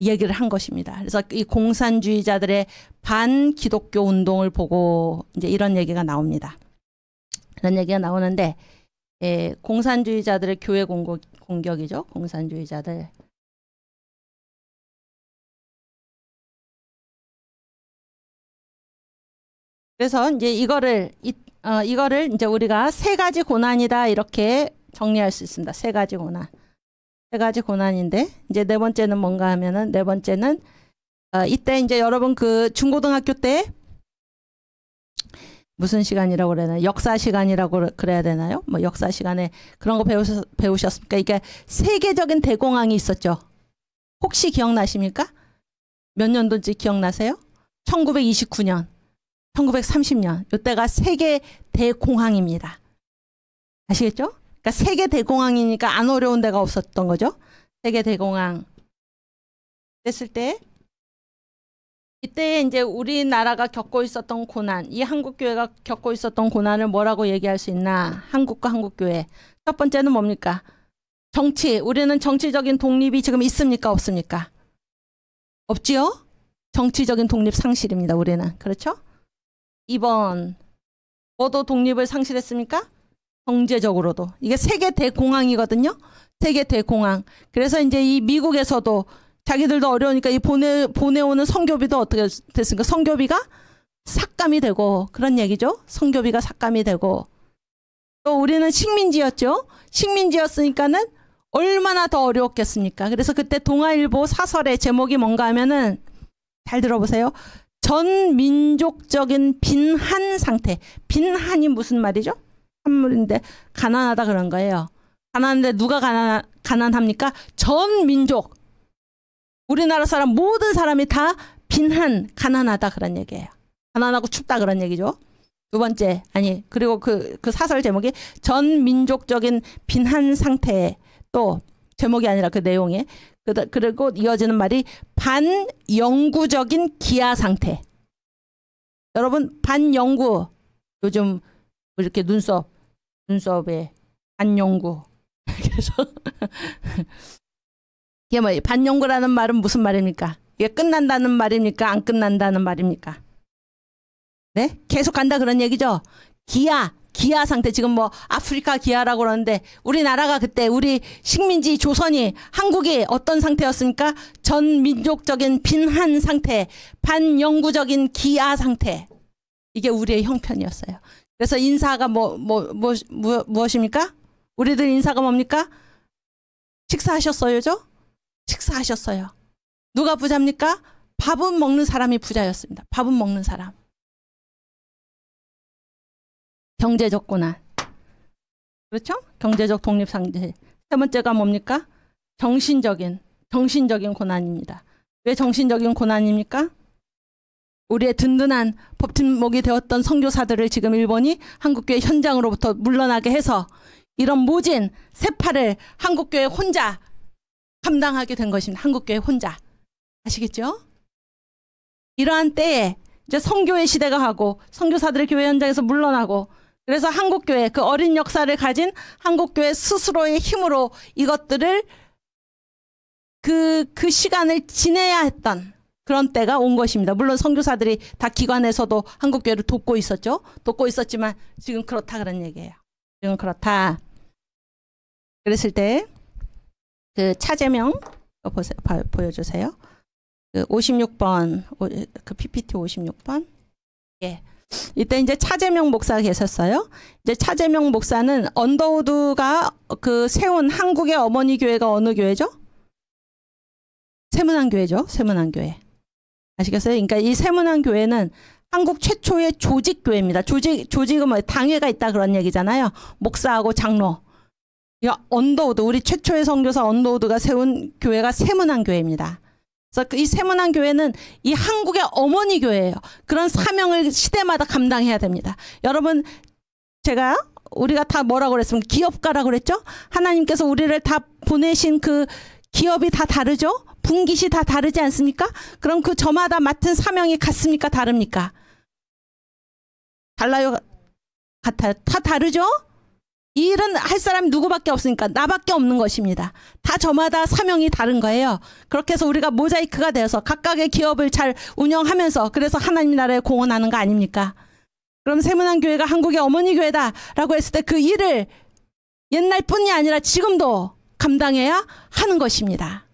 Speaker 1: 얘기를 한 것입니다. 그래서 이 공산주의자들의 반기독교 운동을 보고 이제 이런 얘기가 나옵니다. 이런 얘기가 나오는데 공산주의자들의 교회 공격이죠. 공산주의자들. 그래서 이제 이거를 이제 우리가 세 가지 고난이다 이렇게 정리할 수 있습니다. 세 가지 고난. 세 가지 고난인데 이제 네 번째는 뭔가 하면은 네 번째는 이때 이제 여러분 그 중고등학교 때 무슨 시간이라고 그래야 되나요? 역사 시간이라고 그래야 되나요? 뭐 역사 시간에 그런 거 배우셨습니까? 이게 세계적인 대공황이 있었죠. 혹시 기억나십니까? 몇 년도인지 기억나세요? 1929년, 1930년. 이때가 세계 대공황입니다. 아시겠죠? 그러니까 세계 대공황이니까 안 어려운 데가 없었던 거죠. 세계 대공황 됐을 때 이때 이제 우리나라가 겪고 있었던 고난, 이 한국교회가 겪고 있었던 고난을 뭐라고 얘기할 수 있나? 한국과 한국교회. 첫 번째는 뭡니까? 정치. 우리는 정치적인 독립이 지금 있습니까? 없습니까? 없지요? 정치적인 독립 상실입니다. 우리는. 그렇죠? 2번. 뭐도 독립을 상실했습니까? 경제적으로도. 이게 세계 대공황이거든요. 세계 대공황. 그래서 이제 이 미국에서도 자기들도 어려우니까 이 보내오는 선교비도 어떻게 됐습니까? 선교비가 삭감이 되고 그런 얘기죠. 선교비가 삭감이 되고 또 우리는 식민지였죠. 식민지였으니까는 얼마나 더 어려웠겠습니까? 그래서 그때 동아일보 사설의 제목이 뭔가 하면은 잘 들어보세요. 전 민족적인 빈한 상태. 빈한이 무슨 말이죠? 한물인데 가난하다 그런 거예요. 가난한데 누가 가난합니까? 전 민족. 우리나라 사람 모든 사람이 다 빈한 가난하다 그런 얘기예요. 가난하고 춥다 그런 얘기죠. 두 번째 그리고 그 사설 제목이 전 민족적인 빈한 상태에 또 제목이 아니라 그 내용에 그리고 이어지는 말이 반영구적인 기아 상태. 여러분 반영구 요즘 이렇게 눈썹에 반영구 그래서 이게 뭐 반영구라는 말은 무슨 말입니까? 이게 끝난다는 말입니까? 안 끝난다는 말입니까? 네? 계속 간다 그런 얘기죠. 기아 상태. 지금 뭐 아프리카 기아라고 그러는데 우리나라가 그때 우리 식민지 조선이 한국이 어떤 상태였습니까? 전 민족적인 빈한 상태, 반영구적인 기아 상태. 이게 우리의 형편이었어요. 그래서 인사가 무엇입니까? 우리들 인사가 뭡니까? 식사하셨어요죠? 식사하셨어요. 누가 부자입니까? 밥은 먹는 사람이 부자였습니다. 밥은 먹는 사람. 경제적 고난. 그렇죠? 경제적 독립상태. 세 번째가 뭡니까? 정신적인 고난입니다. 왜 정신적인 고난입니까? 우리의 든든한 버팀목이 되었던 선교사들을 지금 일본이 한국교회 현장으로부터 물러나게 해서 이런 모진 세파를 한국교회 혼자 감당하게 된 것입니다. 한국교회 혼자. 아시겠죠? 이러한 때에 이제 선교의 시대가 가고 선교사들의 교회 현장에서 물러나고 그래서 한국교회 그 어린 역사를 가진 한국교회 스스로의 힘으로 이것들을 그 시간을 지내야 했던 그런 때가 온 것입니다. 물론 선교사들이 다 기관에서도 한국교회를 돕고 있었죠. 돕고 있었지만 지금 그렇다 그런 얘기예요. 지금 그렇다. 그랬을 때 그 차재명 보여주세요. 그 56번 그 PPT 56번. 예. 이때 이제 차재명 목사가 계셨어요. 이제 차재명 목사는 언더우드가 그 세운 한국의 어머니 교회가 어느 교회죠? 세문안교회죠. 세문안교회. 아시겠어요? 그러니까 이 세문안교회는 한국 최초의 조직교회입니다. 조직은 뭐 당회가 있다 그런 얘기잖아요. 목사하고 장로. 언더우드 우리 최초의 선교사 언더우드가 세운 교회가 세문안교회입니다. 그래서 이 세문안교회는 이 한국의 어머니 교회예요. 그런 사명을 시대마다 감당해야 됩니다. 여러분 우리가 다 뭐라고 그랬습니까? 기업가라고 그랬죠? 하나님께서 우리를 다 보내신 그 기업이 다 다르죠? 분깃이 다 다르지 않습니까? 그럼 그 저마다 맡은 사명이 같습니까? 다릅니까? 달라요? 같아요? 다 다르죠? 이 일은 할 사람이 누구밖에 없으니까 나밖에 없는 것입니다. 다 저마다 사명이 다른 거예요. 그렇게 해서 우리가 모자이크가 되어서 각각의 기업을 잘 운영하면서 그래서 하나님 나라에 공헌하는 거 아닙니까? 그럼 세문안교회가 한국의 어머니 교회다라고 했을 때 그 일을 옛날뿐이 아니라 지금도 감당해야 하는 것입니다.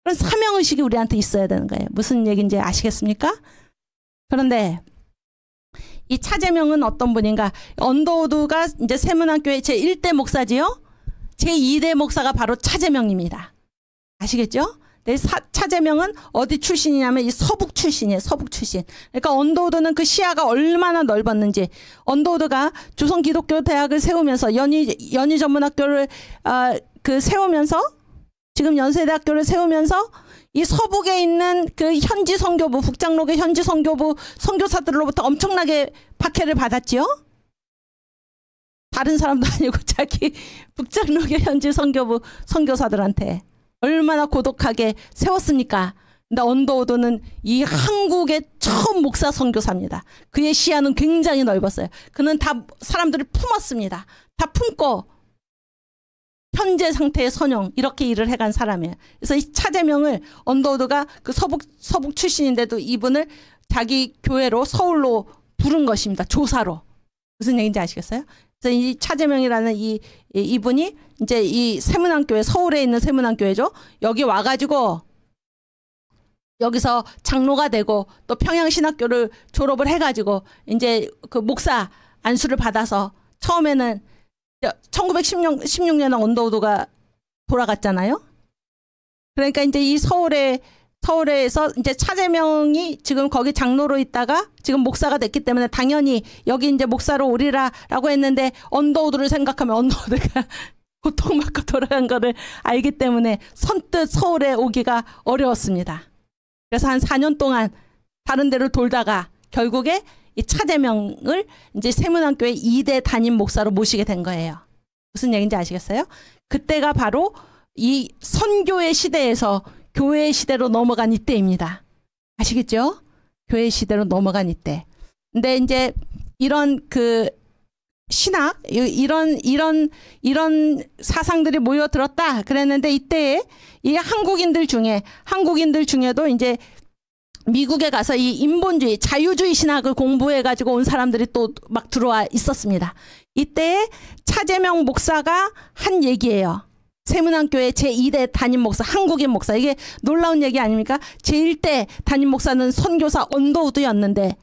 Speaker 1: 그런 사명의식이 우리한테 있어야 되는 거예요. 무슨 얘기인지 아시겠습니까? 그런데 이 차재명은 어떤 분인가? 언더우드가 이제 세문안교회 제1대 목사지요? 제2대 목사가 바로 차재명입니다. 아시겠죠? 네, 차재명은 어디 출신이냐면 이 서북 출신이에요. 서북 출신. 그러니까 언더우드는 그 시야가 얼마나 넓었는지 조선기독교 대학을 세우면서 연희 전문학교를 세우면서 지금 연세대학교를 세우면서 이 서북에 있는 그 현지 선교부, 북장로교 현지 선교부 선교사들로부터 엄청나게 박해를 받았지요. 다른 사람도 아니고 자기 북장로교 현지 선교부 선교사들한테 얼마나 고독하게 세웠습니까? 근데 언더우드는 이 한국의 처음 목사 선교사입니다. 그의 시야는 굉장히 넓었어요. 그는 다 사람들을 품었습니다. 다 품고 현재 상태의 선용 이렇게 일을 해간 사람이에요. 그래서 이 차재명을 언더우드가 그 서북 출신인데도 이분을 자기 교회로 서울로 부른 것입니다. 조사로. 무슨 얘기인지 아시겠어요? 그래서 이 차재명이라는 이분이 이제 이 세문안교회 서울에 있는 세문안교회죠. 여기 와가지고 여기서 장로가 되고 또 평양신학교를 졸업을 해가지고 이제 그 목사 안수를 받아서 처음에는 1916년에 언더우드가 돌아갔잖아요. 그러니까 이제 이 서울에서 이제 차재명이 지금 거기 장로로 있다가 지금 목사가 됐기 때문에 당연히 여기 이제 목사로 오리라라고 했는데 언더우드를 생각하면 언더우드가 고통받고 돌아간 거를 알기 때문에 선뜻 서울에 오기가 어려웠습니다. 그래서 한 4년 동안 다른 데를 돌다가 결국에 이 차재명을 이제 세문안교회 2대 담임 목사로 모시게 된 거예요. 무슨 얘기인지 아시겠어요? 그때가 바로 이 선교의 시대에서 교회의 시대로 넘어간 이때입니다. 아시겠죠? 교회의 시대로 넘어간 이때. 근데 이제 이런 그 신학, 이런 사상들이 모여들었다 그랬는데 이때에 이 한국인들 중에도 이제 미국에 가서 이 인본주의, 자유주의 신학을 공부해가지고 온 사람들이 또 막 들어와 있었습니다. 이때 차재명 목사가 한 얘기예요. 세문안교회 제2대 담임 목사, 한국인 목사. 이게 놀라운 얘기 아닙니까? 제1대 담임 목사는 선교사 언더우드였는데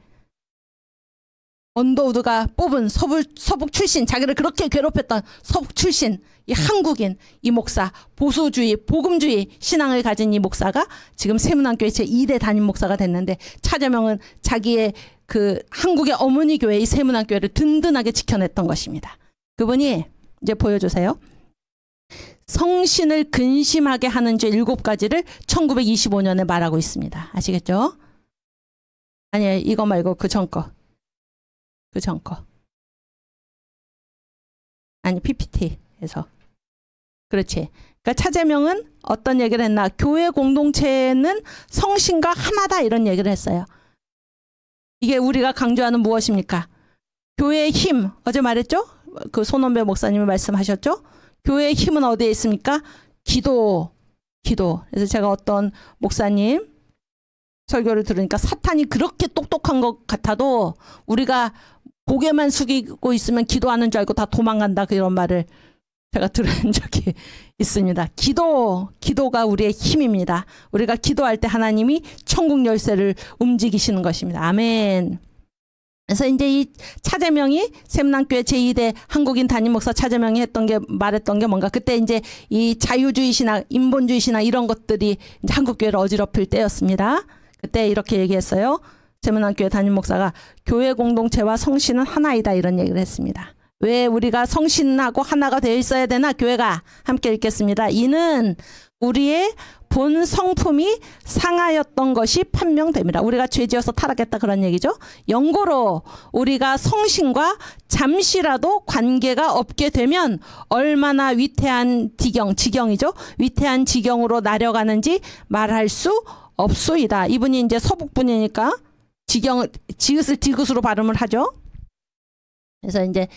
Speaker 1: 언더우드가 뽑은 서북 출신, 자기를 그렇게 괴롭혔던 서북 출신 이 한국인 이 목사, 보수주의, 복음주의 신앙을 가진 이 목사가 지금 세문안교회 제2대 담임 목사가 됐는데 차재명은 자기의 그 한국의 어머니 교회 이 세문안교회를 든든하게 지켜냈던 것입니다. 그분이 이제 보여주세요. 성신을 근심하게 하는 죄 7가지를 1925년에 말하고 있습니다. 아시겠죠? 아니에요. 이거 말고 그 전 거. 아니 PPT에서. 그렇지. 그러니까 차재명은 어떤 얘기를 했나? 교회 공동체는 성신과 하나다 이런 얘기를 했어요. 이게 우리가 강조하는 무엇입니까? 교회의 힘. 어제 말했죠? 그 손원배 목사님이 말씀하셨죠? 교회의 힘은 어디에 있습니까? 기도. 그래서 제가 어떤 목사님 설교를 들으니까 사탄이 그렇게 똑똑한 것 같아도 우리가 고개만 숙이고 있으면 기도하는 줄 알고 다 도망간다. 그런 말을 제가 들은 적이 있습니다. 기도가 우리의 힘입니다. 우리가 기도할 때 하나님이 천국 열쇠를 움직이시는 것입니다. 아멘. 그래서 이제 이 차재명이 세문안교회 제2대 한국인 담임 목사 차재명이 말했던 게 뭔가 그때 이제 이 자유주의 신학, 인본주의 신학 이런 것들이 이제 한국교회를 어지럽힐 때였습니다. 그때 이렇게 얘기했어요. 세문안교회 담임 목사가 교회 공동체와 성신은 하나이다 이런 얘기를 했습니다. 왜 우리가 성신하고 하나가 되어 있어야 되나? 교회가 함께 읽겠습니다. 이는 우리의 본 성품이 상하였던 것이 판명됩니다. 우리가 죄지어서 타락했다 그런 얘기죠. 영고로 우리가 성신과 잠시라도 관계가 없게 되면 얼마나 위태한 지경이죠. 위태한 지경으로 나려가는지 말할 수 없소이다. 이분이 이제 서북분이니까 지읒을 디귿으로 발음을 하죠. 그래서 이제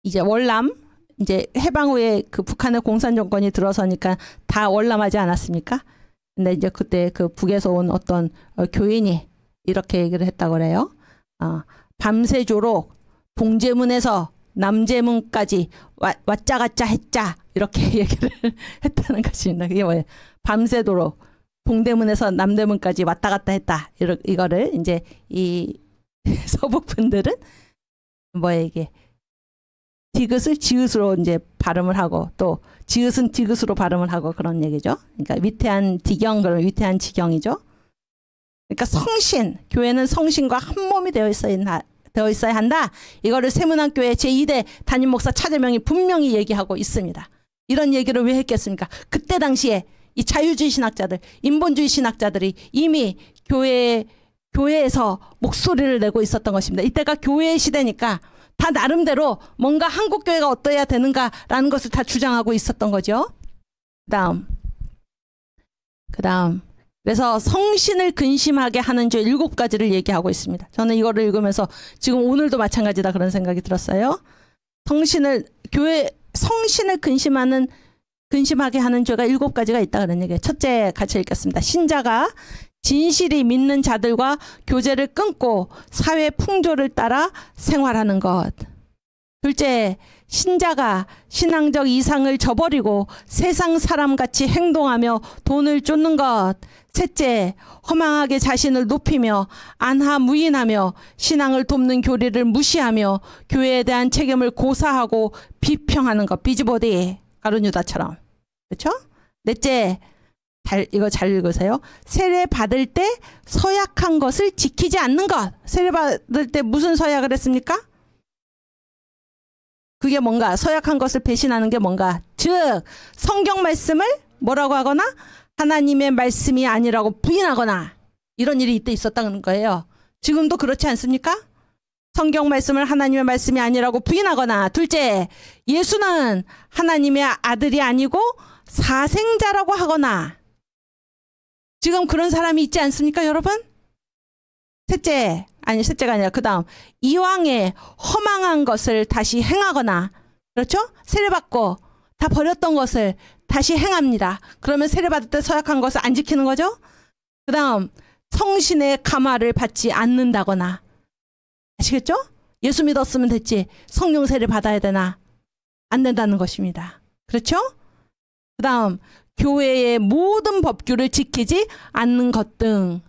Speaker 1: 이제 월남 이제 해방 후에 그 북한의 공산 정권이 들어서니까 다 월남하지 않았습니까? 근데 이제 그때 그 북에서 온 어떤 교인이 이렇게 얘기를 했다고 그래요. 밤새도록 동제문에서 남제문까지 왔자갔자 했자 이렇게 얘기를 했다는 것입니다. 그게 뭐예요? 밤새도록 동대문에서 남대문까지 왔다 갔다 했다. 이거를 이제 이 서북 분들은 뭐예요 이게? 디귿을 지읒으로 이제 발음을 하고 또 지읒은 디귿으로 발음을 하고 그런 얘기죠. 그러니까 위태한 지경, 그런 위태한 지경이죠. 그러니까 성신, 교회는 성신과 한 몸이 되어 있어야 한다. 이거를 세문안교회 제2대 담임 목사 차재명이 분명히 얘기하고 있습니다. 이런 얘기를 왜 했겠습니까? 그때 당시에 이 자유주의 신학자들, 인본주의 신학자들이 이미 교회에서 목소리를 내고 있었던 것입니다. 이때가 교회의 시대니까 다 나름대로 뭔가 한국교회가 어떠해야 되는가라는 것을 다 주장하고 있었던 거죠. 그다음 그래서 성신을 근심하게 하는 죄 7가지를 얘기하고 있습니다. 저는 이거를 읽으면서 지금 오늘도 마찬가지다 그런 생각이 들었어요. 성신을 근심하게 하는 죄가 7가지가 있다 그런 얘기예요. 첫째 같이 읽겠습니다. 신자가 진실이 믿는 자들과 교제를 끊고 사회 풍조를 따라 생활하는 것. 둘째, 신자가 신앙적 이상을 저버리고 세상 사람같이 행동하며 돈을 쫓는 것. 셋째, 허망하게 자신을 높이며 안하무인하며 신앙을 돕는 교리를 무시하며 교회에 대한 책임을 고사하고 비평하는 것. 비지보디, 가룟유다처럼. 그렇죠? 넷째, 이거 잘 읽으세요. 세례 받을 때 서약한 것을 지키지 않는 것. 세례 받을 때 무슨 서약을 했습니까? 그게 뭔가? 서약한 것을 배신하는 게 뭔가? 즉 성경 말씀을 뭐라고 하거나 하나님의 말씀이 아니라고 부인하거나 이런 일이 이때 있었다는 거예요. 지금도 그렇지 않습니까? 성경 말씀을 하나님의 말씀이 아니라고 부인하거나, 둘째, 예수는 하나님의 아들이 아니고 사생자라고 하거나, 지금 그런 사람이 있지 않습니까, 여러분? 셋째, 아니 셋째가 아니라 그 다음, 이왕에 허망한 것을 다시 행하거나, 그렇죠? 세례받고 다 버렸던 것을 다시 행합니다. 그러면 세례받을 때 서약한 것을 안 지키는 거죠? 그 다음, 성신의 감화를 받지 않는다거나, 아시겠죠? 예수 믿었으면 됐지 성령 세례 받아야 되나? 안 된다는 것입니다. 그렇죠? 그 다음, 교회의 모든 법규를 지키지 않는 것 등.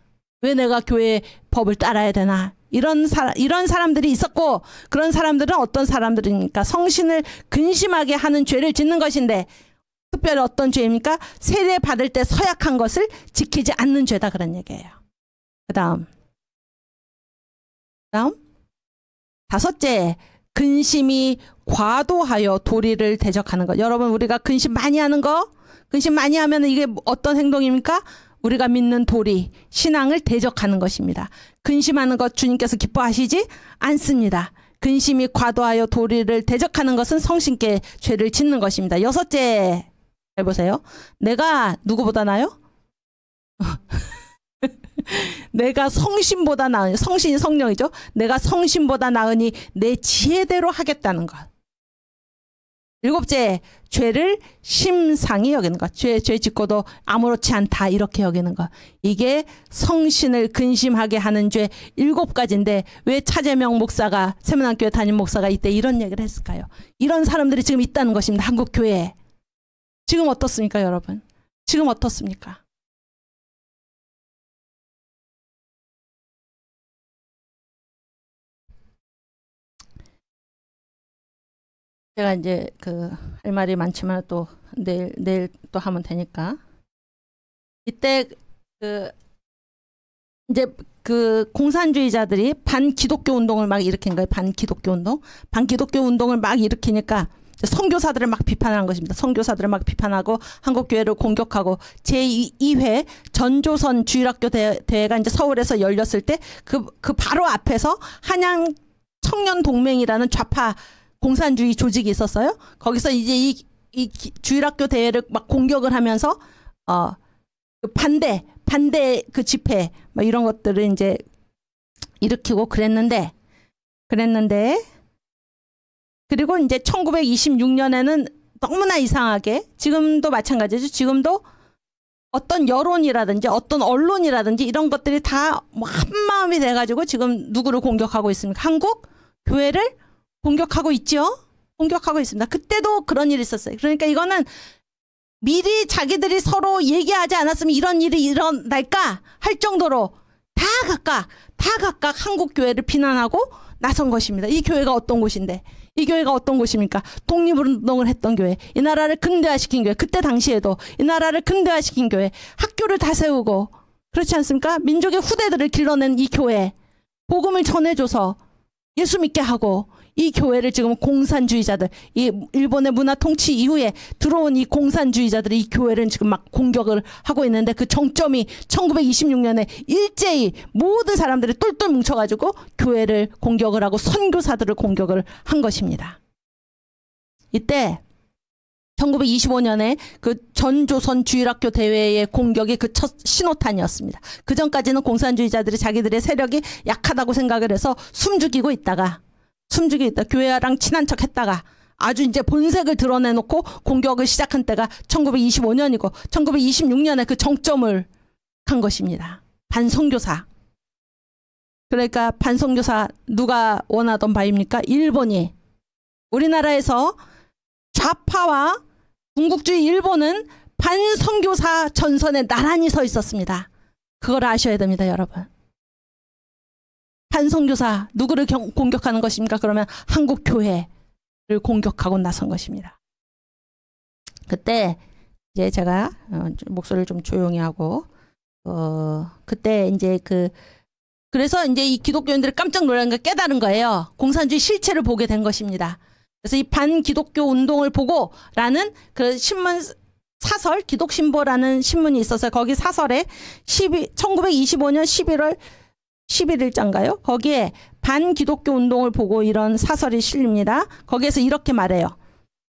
Speaker 1: 왜 내가 교회의 법을 따라야 되나? 이런 사람들이 있었고, 그런 사람들은 어떤 사람들입니까? 성신을 근심하게 하는 죄를 짓는 것인데, 특별히 어떤 죄입니까? 세례 받을 때 서약한 것을 지키지 않는 죄다, 그런 얘기예요. 그 다음 다섯째, 근심이 과도하여 도리를 대적하는 것. 여러분, 우리가 근심 많이 하는 거, 근심 많이 하면 이게 어떤 행동입니까? 우리가 믿는 도리, 신앙을 대적하는 것입니다. 근심하는 것 주님께서 기뻐하시지 않습니다. 근심이 과도하여 도리를 대적하는 것은 성신께 죄를 짓는 것입니다. 여섯째, 해보세요. 내가 누구보다 나요? 내가 성신보다 나으니, 성신이 성령이죠. 내가 성신보다 나으니 내 지혜대로 하겠다는 것. 일곱째, 죄를 심상히 여기는 것. 죄 짓고도 아무렇지 않다 이렇게 여기는 것. 이게 성신을 근심하게 하는 죄 7가지인데 왜 차재명 목사가, 세문안교회 담임 목사가 이때 이런 얘기를 했을까요? 이런 사람들이 지금 있다는 것입니다. 한국 교회에. 지금 어떻습니까, 여러분? 지금 어떻습니까? 제가 이제 할 말이 많지만 또 내일 또 하면 되니까. 이때 이제 공산주의자들이 반기독교 운동을 막 일으킨 거예요. 반기독교 운동. 반기독교 운동을 막 일으키니까 선교사들을 막 비판하는 것입니다. 선교사들을 막 비판하고 한국교회를 공격하고, 제2회 전조선 주일학교 대회가 이제 서울에서 열렸을 때 그 바로 앞에서 한양 청년동맹이라는 좌파 공산주의 조직이 있었어요. 거기서 이제 이 주일학교 대회를 막 공격을 하면서 반대 그 집회 뭐 이런 것들을 이제 일으키고 그랬는데 그리고 이제 1926년에는 너무나 이상하게, 지금도 마찬가지죠. 지금도 어떤 여론이라든지 어떤 언론이라든지 이런 것들이 다 한마음이 돼가지고 지금 누구를 공격하고 있습니까? 한국 교회를 공격하고 있죠. 공격하고 있습니다. 그때도 그런 일이 있었어요. 그러니까 이거는 미리 자기들이 서로 얘기하지 않았으면 이런 일이 일어날까 할 정도로 다 각각 한국 교회를 비난하고 나선 것입니다. 이 교회가 어떤 곳인데, 이 교회가 어떤 곳입니까? 독립운동을 했던 교회, 이 나라를 근대화시킨 교회, 그때 당시에도 이 나라를 근대화시킨 교회, 학교를 다 세우고, 그렇지 않습니까? 민족의 후대들을 길러낸 이 교회, 복음을 전해줘서 예수 믿게 하고, 이 교회를 지금 공산주의자들, 이 일본의 문화 통치 이후에 들어온 이 공산주의자들이 이 교회를 지금 막 공격을 하고 있는데, 그 정점이 1926년에 일제히 모든 사람들이 똘똘 뭉쳐가지고 교회를 공격을 하고 선교사들을 공격을 한 것입니다. 이때 1925년에 그 전조선 주일학교 대회의 공격이 그 첫 신호탄이었습니다. 그 전까지는 공산주의자들이 자기들의 세력이 약하다고 생각을 해서 숨죽이고 있다. 교회랑 친한 척 했다가 아주 이제 본색을 드러내놓고 공격을 시작한 때가 1925년이고 1926년에 그 정점을 간 것입니다. 반선교사. 그러니까 반선교사 누가 원하던 바입니까? 일본이. 우리나라에서 좌파와 군국주의 일본은 반선교사 전선에 나란히 서 있었습니다. 그걸 아셔야 됩니다, 여러분. 반선교사 누구를 공격하는 것입니까? 그러면 한국 교회를 공격하고 나선 것입니다. 그때 이제 제가 목소리를 좀 조용히 하고 그때 이제 그래서 이제 이 기독교인들이 깜짝 놀란 걸 깨달은 거예요. 공산주의 실체를 보게 된 것입니다. 그래서 이 반기독교 운동을 보고라는 그 신문 사설 기독신보라는 신문이 있어서 거기 사설에 1925년 11월 11일자인가요? 거기에 반기독교 운동을 보고 이런 사설이 실립니다. 거기에서 이렇게 말해요.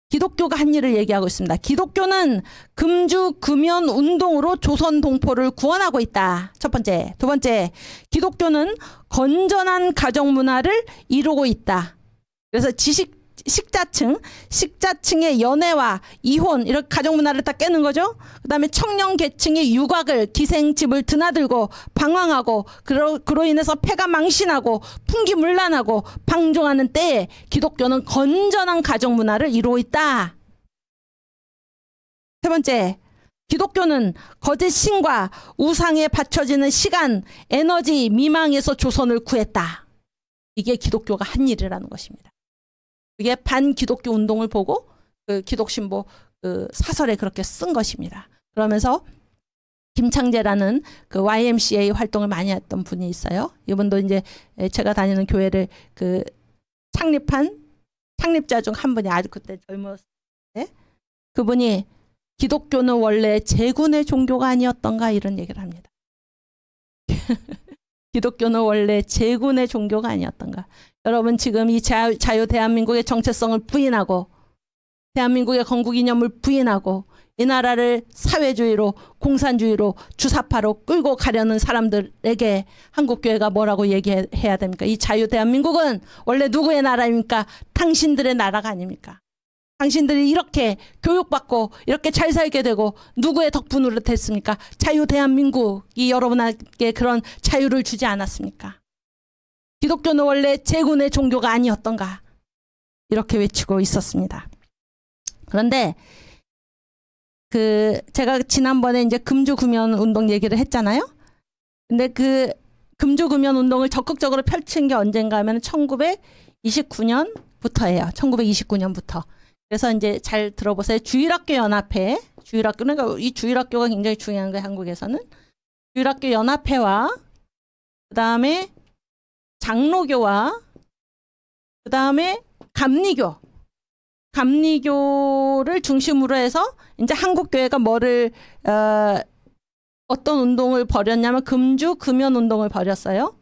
Speaker 1: 기독교가 한 일을 얘기하고 있습니다. 기독교는 금주 금연 운동으로 조선 동포를 구원하고 있다. 첫 번째. 두 번째, 기독교는 건전한 가정 문화를 이루고 있다. 그래서 식자층의 연애와 이혼, 이렇게 가정 문화를 딱 깨는 거죠. 그 다음에 청년 계층의 유곽을, 기생집을 드나들고 방황하고 그로 인해서 폐가 망신하고 풍기문란하고 방종하는 때에 기독교는 건전한 가정 문화를 이루고 있다. 세 번째, 기독교는 거짓 신과 우상에 바쳐지는 시간, 에너지, 미망에서 조선을 구했다. 이게 기독교가 한 일이라는 것입니다. 이게 반기독교 운동을 보고 그 기독신보 그 사설에 그렇게 쓴 것입니다. 그러면서 김창재라는 그 YMCA 활동을 많이 했던 분이 있어요. 이분도 이제 제가 다니는 교회를 그 창립자 중 한 분이 아주 그때 젊었을 때 그분이 기독교는 원래 제군의 종교가 아니었던가 이런 얘기를 합니다. 기독교는 원래 제군의 종교가 아니었던가. 여러분 지금 이 자유 대한민국의 정체성을 부인하고 대한민국의 건국이념을 부인하고 이 나라를 사회주의로 공산주의로 주사파로 끌고 가려는 사람들에게 한국교회가 뭐라고 얘기해야 됩니까? 이 자유 대한민국은 원래 누구의 나라입니까? 당신들의 나라가 아닙니까? 당신들이 이렇게 교육받고 이렇게 잘 살게 되고 누구의 덕분으로 됐습니까? 자유 대한민국이 여러분에게 그런 자유를 주지 않았습니까? 기독교는 원래 제군의 종교가 아니었던가 이렇게 외치고 있었습니다. 그런데 제가 지난번에 이제 금주금연 운동 얘기를 했잖아요. 근데 그 금주금연 운동을 적극적으로 펼친 게 언젠가 하면 1929년부터예요. 1929년부터. 그래서 이제 잘 들어보세요. 주일학교 연합회, 그러니까 이 주일학교가 굉장히 중요한 거예요. 한국에서는. 주일학교 연합회와 그 다음에 장로교와 그 다음에 감리교를 중심으로 해서 이제 한국교회가 어떤 운동을 벌였냐면 금주금연 운동을 벌였어요.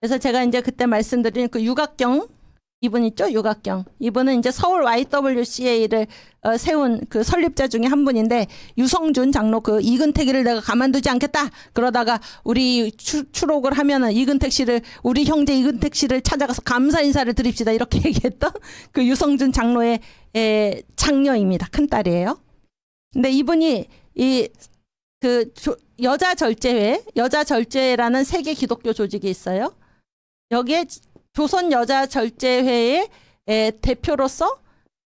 Speaker 1: 그래서 제가 이제 그때 말씀드린 그 유각경 이분 있죠? 유각경. 이분은 이제 서울 YWCA를 세운 그 설립자 중에 한 분인데 유성준 장로 그 이근택이를 내가 가만두지 않겠다. 그러다가 우리 추록을 하면은 우리 형제 이근택 씨를 찾아가서 감사 인사를 드립시다. 이렇게 얘기했던 그 유성준 장로의 장녀입니다. 큰딸이에요. 근데 이분이 여자절제회라는 세계 기독교 조직이 있어요. 여기에 조선 여자절제회의 대표로서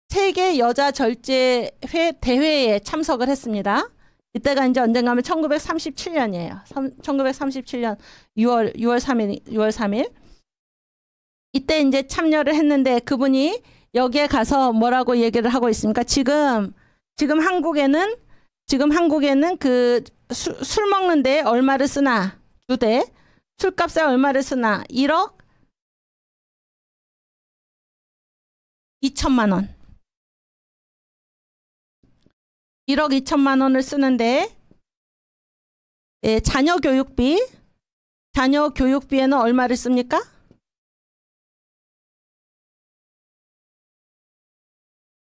Speaker 1: 세계 여자절제회 대회에 참석을 했습니다. 이때가 이제 언젠가 하면 1937년이에요. 1937년 6월 3일. 이때 이제 참여를 했는데 그분이 여기에 가서 뭐라고 얘기를 하고 있습니까? 지금 한국에는 그 술 먹는데 얼마를 쓰나? 주대. 술값에 얼마를 쓰나? 1억 2천만 원. 1억 2천만 원을 쓰는데 자녀 교육비에는 얼마를 씁니까?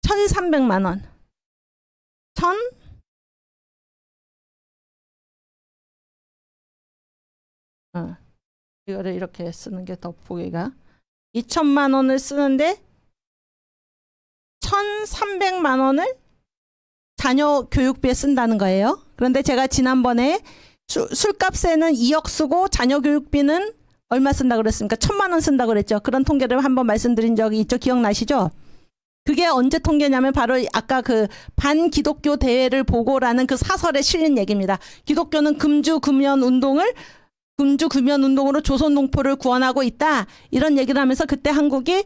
Speaker 1: 1,300만 원. 이거를 이렇게 쓰는 게 더 보기가 2천만 원을 쓰는데 1,300만 원을 자녀 교육비에 쓴다는 거예요. 그런데 제가 지난번에 술값에는 2억 쓰고 자녀 교육비는 얼마 쓴다고 그랬습니까? 1,000만 원 쓴다고 그랬죠. 그런 통계를 한번 말씀드린 적이 있죠. 기억나시죠? 그게 언제 통계냐면 바로 아까 그 반기독교 대회를 보고라는 그 사설에 실린 얘기입니다. 기독교는 금주금연 운동으로 조선 동포를 구원하고 있다. 이런 얘기를 하면서 그때 한국이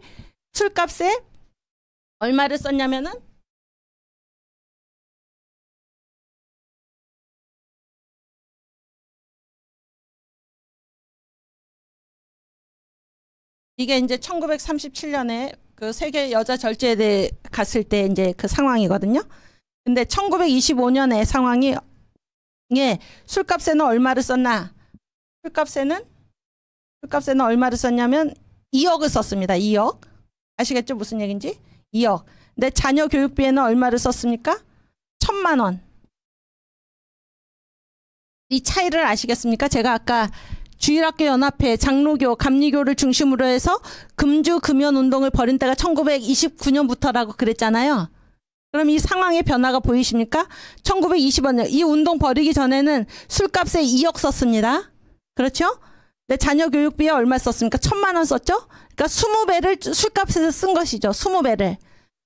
Speaker 1: 술값에 얼마를 썼냐면은 이게 이제 1937년에 그 세계 여자 절제대 갔을 때 이제 그 상황이거든요. 근데 1925년에 상황이 예, 술값에는 얼마를 썼나? 술값에는 얼마를 썼냐면 2억을 썼습니다. 2억. 아시겠죠? 무슨 얘기인지? 2억. 근데 자녀 교육비에는 얼마를 썼습니까? 1,000만 원. 이 차이를 아시겠습니까? 제가 아까 주일학교 연합회, 장로교, 감리교를 중심으로 해서 금주 금연 운동을 벌인 때가 1929년부터라고 그랬잖아요. 그럼 이 상황의 변화가 보이십니까? 1920년 이 운동 벌이기 전에는 술값에 2억 썼습니다. 그렇죠? 내 자녀 교육비에 얼마 썼습니까? 1,000만 원 썼죠? 그러니까 20배를 술값에서 쓴 것이죠. 20배를.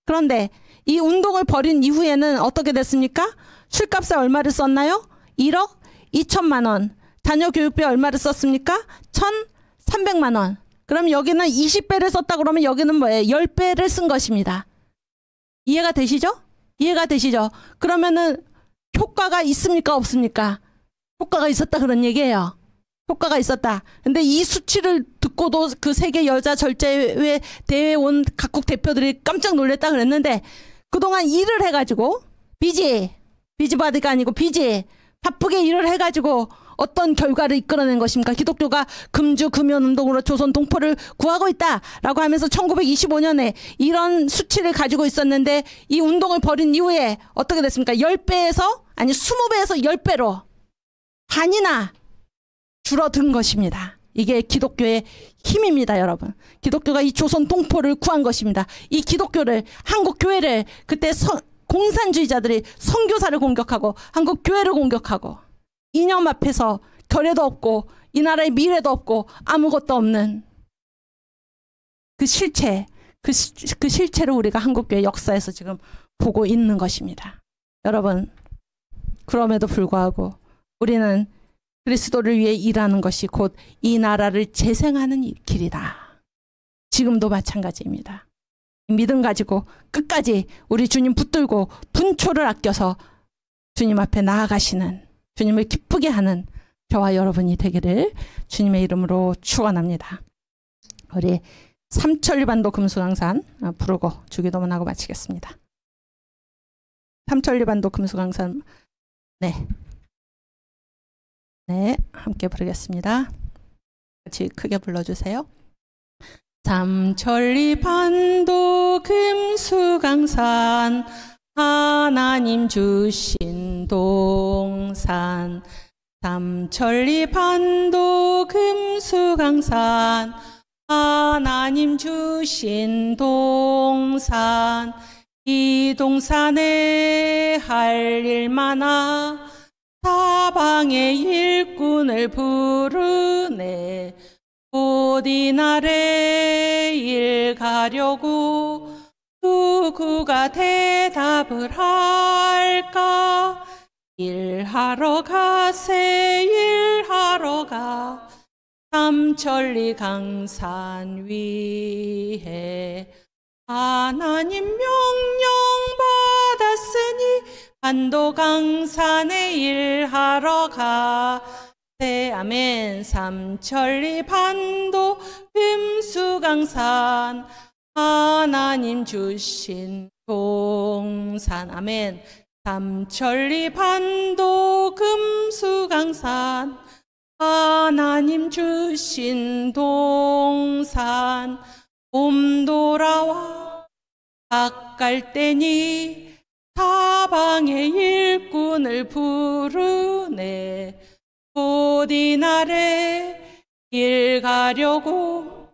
Speaker 1: 그런데 이 운동을 벌인 이후에는 어떻게 됐습니까? 술값에 얼마를 썼나요? 1억 2천만 원. 자녀 교육비에 얼마를 썼습니까? 1,300만 원. 그럼 여기는 20배를 썼다 그러면 여기는 뭐예요? 10배를 쓴 것입니다. 이해가 되시죠? 이해가 되시죠? 그러면은 효과가 있습니까? 없습니까? 효과가 있었다 그런 얘기예요. 효과가 있었다. 근데 이 수치를 듣고도 그 세계 여자 절제회 대회에 온 각국 대표들이 깜짝 놀랐다 그랬는데 그동안 일을 해가지고 비지바디가 아니고 바쁘게 일을 해가지고 어떤 결과를 이끌어낸 것입니까? 기독교가 금주 금연 운동으로 조선 동포를 구하고 있다라고 하면서 1925년에 이런 수치를 가지고 있었는데 이 운동을 벌인 이후에 어떻게 됐습니까? 10배에서 아니 20배에서 10배로 반이나 줄어든 것입니다. 이게 기독교의 힘입니다, 여러분. 기독교가 이 조선 동포를 구한 것입니다. 이 기독교를, 한국 교회를 그때 공산주의자들이 선교사를 공격하고 한국 교회를 공격하고 이념 앞에서 결례도 없고 이 나라의 미래도 없고 아무것도 없는 그 실체, 그 실체를 우리가 한국교회 역사에서 지금 보고 있는 것입니다. 여러분, 그럼에도 불구하고 우리는 그리스도를 위해 일하는 것이 곧 이 나라를 재생하는 길이다. 지금도 마찬가지입니다. 믿음 가지고 끝까지 우리 주님 붙들고 분초를 아껴서 주님 앞에 나아가시는, 주님을 기쁘게 하는 저와 여러분이 되기를 주님의 이름으로 축원합니다. 우리 삼천리반도 금수강산 부르고 주기도문 하고 마치겠습니다. 삼천리반도 금수강산 네, 함께 부르겠습니다. 같이 크게 불러주세요. 삼천리반도 금수강산 하나님 주신 동산 삼천리반도 금수강산 하나님 주신 동산 이 동산에 할 일 많아 사방의 일꾼을 부르네 어디 나래 일 가려고 누구가 대답을 할까 일하러 가세 일하러 가 삼천리 강산 위에 하나님 명령 받았으니 반도 강산에 일하러 가 아멘. 삼천리 반도 금수강산 하나님 주신 동산 아멘. 삼천리 반도 금수강산 하나님 주신 동산 봄 돌아와 밭갈 때니 사방의 일꾼을 부르네 어디 나래 일 가려고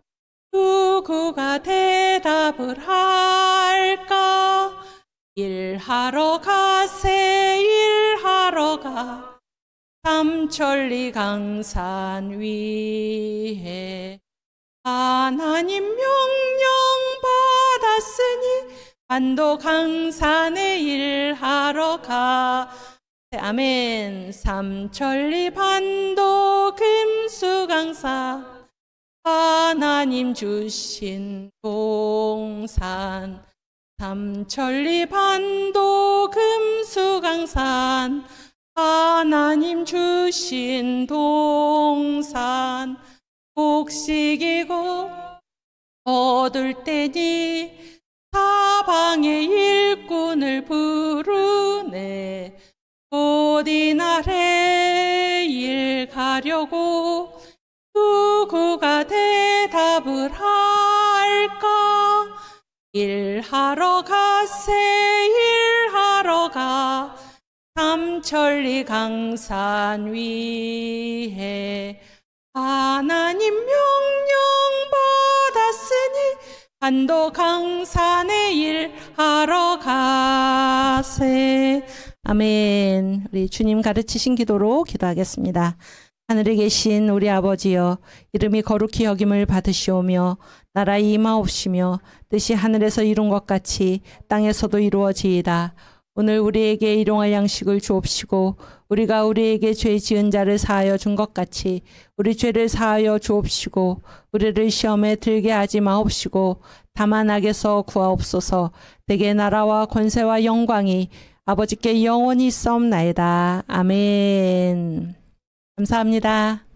Speaker 1: 누구가 대답을 할까 일하러 가세 일하러 가 삼천리 강산 위에 하나님 명령 받았으니 반도 강산에 일하러 가 아멘. 삼천리 반도 금수강산 하나님 주신 동산 삼천리 반도 금수강산 하나님 주신 동산 곡식이고 거둘 때니 사방의 일꾼을 부르네. 어디 나라에 일 가려고 누구가 대답을 할까? 일하러 가세 일하러 가 삼천리 강산 위에 하나님 명령 받았으니 한도 강산에 일하러 가세. 아멘. 우리 주님 가르치신 기도로 기도하겠습니다. 하늘에 계신 우리 아버지여, 이름이 거룩히 여김을 받으시오며 나라에 임하옵시며 뜻이 하늘에서 이룬 것 같이 땅에서도 이루어지이다. 오늘 우리에게 일용할 양식을 주옵시고 우리가 우리에게 죄 지은 자를 사하여 준 것 같이 우리 죄를 사하여 주옵시고 우리를 시험에 들게 하지 마옵시고 다만 악에서 구하옵소서. 대개 나라와 권세와 영광이 아버지께 영원히 있사옵나이다. 아멘. 감사합니다.